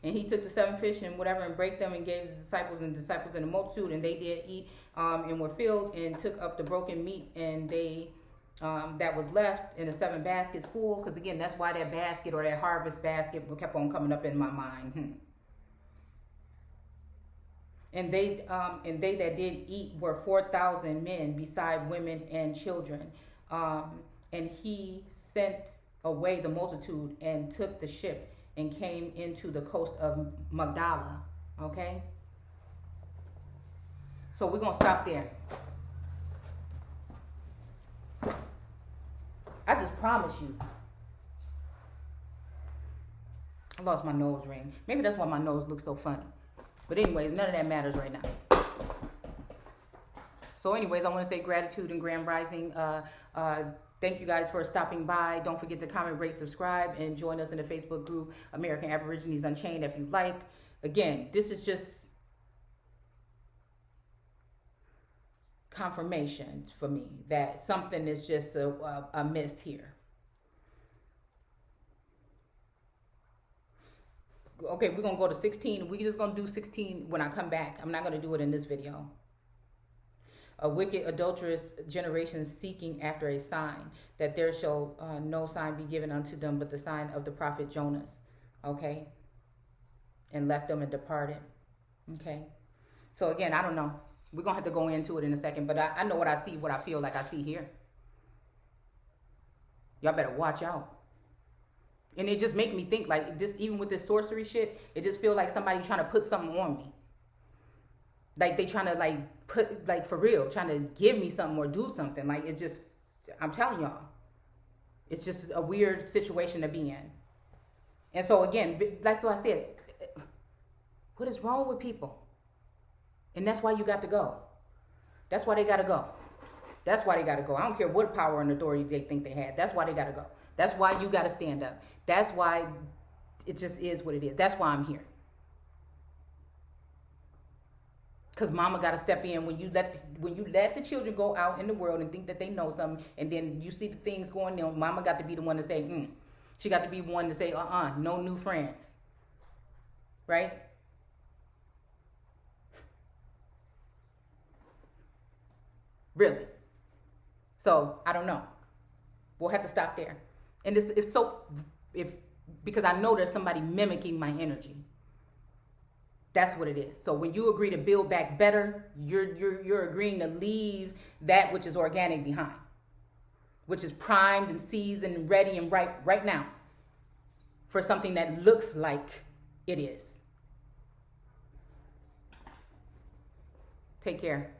And he took the 7 fish and whatever and brake them and gave the disciples and the multitude. And they did eat and were filled and took up the broken meat and they... that was left in the 7 baskets full, because again, that's why that basket or that harvest basket kept on coming up in my mind. And they that did eat were 4,000 men, beside women and children. And he sent away the multitude and took the ship and came into the coast of Magdala. Okay, so we're gonna stop there. I just promise you. I lost my nose ring. Maybe that's why my nose looks so funny. But anyways, none of that matters right now. So anyways, I want to say gratitude and grand rising. Thank you guys for stopping by. Don't forget to comment, rate, subscribe, and join us in the Facebook group, American Aborigines Unchained, if you like. Again, this is just confirmation for me that something is just a miss here. Okay, we're gonna go to 16. We're just gonna do 16 when I come back. I'm not gonna do it in this video. A wicked, adulterous generation seeking after a sign, that there shall no sign be given unto them but the sign of the prophet Jonas. Okay, and left them and departed. Okay, so again, I don't know. We're going to have to go into it in a second, but I know what I see, what I feel like I see here. Y'all better watch out. And it just make me think, like, this, even with this sorcery shit, it just feel like somebody trying to put something on me. Like, they trying to, like, put, like, for real, trying to give me something or do something. Like, it's just, I'm telling y'all, it's just a weird situation to be in. And so, again, like so I said, what is wrong with people? And that's why you got to go. That's why they got to go. That's why they got to go. I don't care what power and authority they think they had. That's why they got to go. That's why you got to stand up. That's why it just is what it is. That's why I'm here. Because mama got to step in when you let the children go out in the world and think that they know something, and then you see the things going on. Mama got to be the one to say, She got to be one to say, no new friends. Right? Really. So, I don't know. We'll have to stop there. And it's so, because I know there's somebody mimicking my energy. That's what it is. So when you agree to build back better, you're agreeing to leave that which is organic behind, which is primed and seasoned and ready and ripe right now for something that looks like it is. Take care.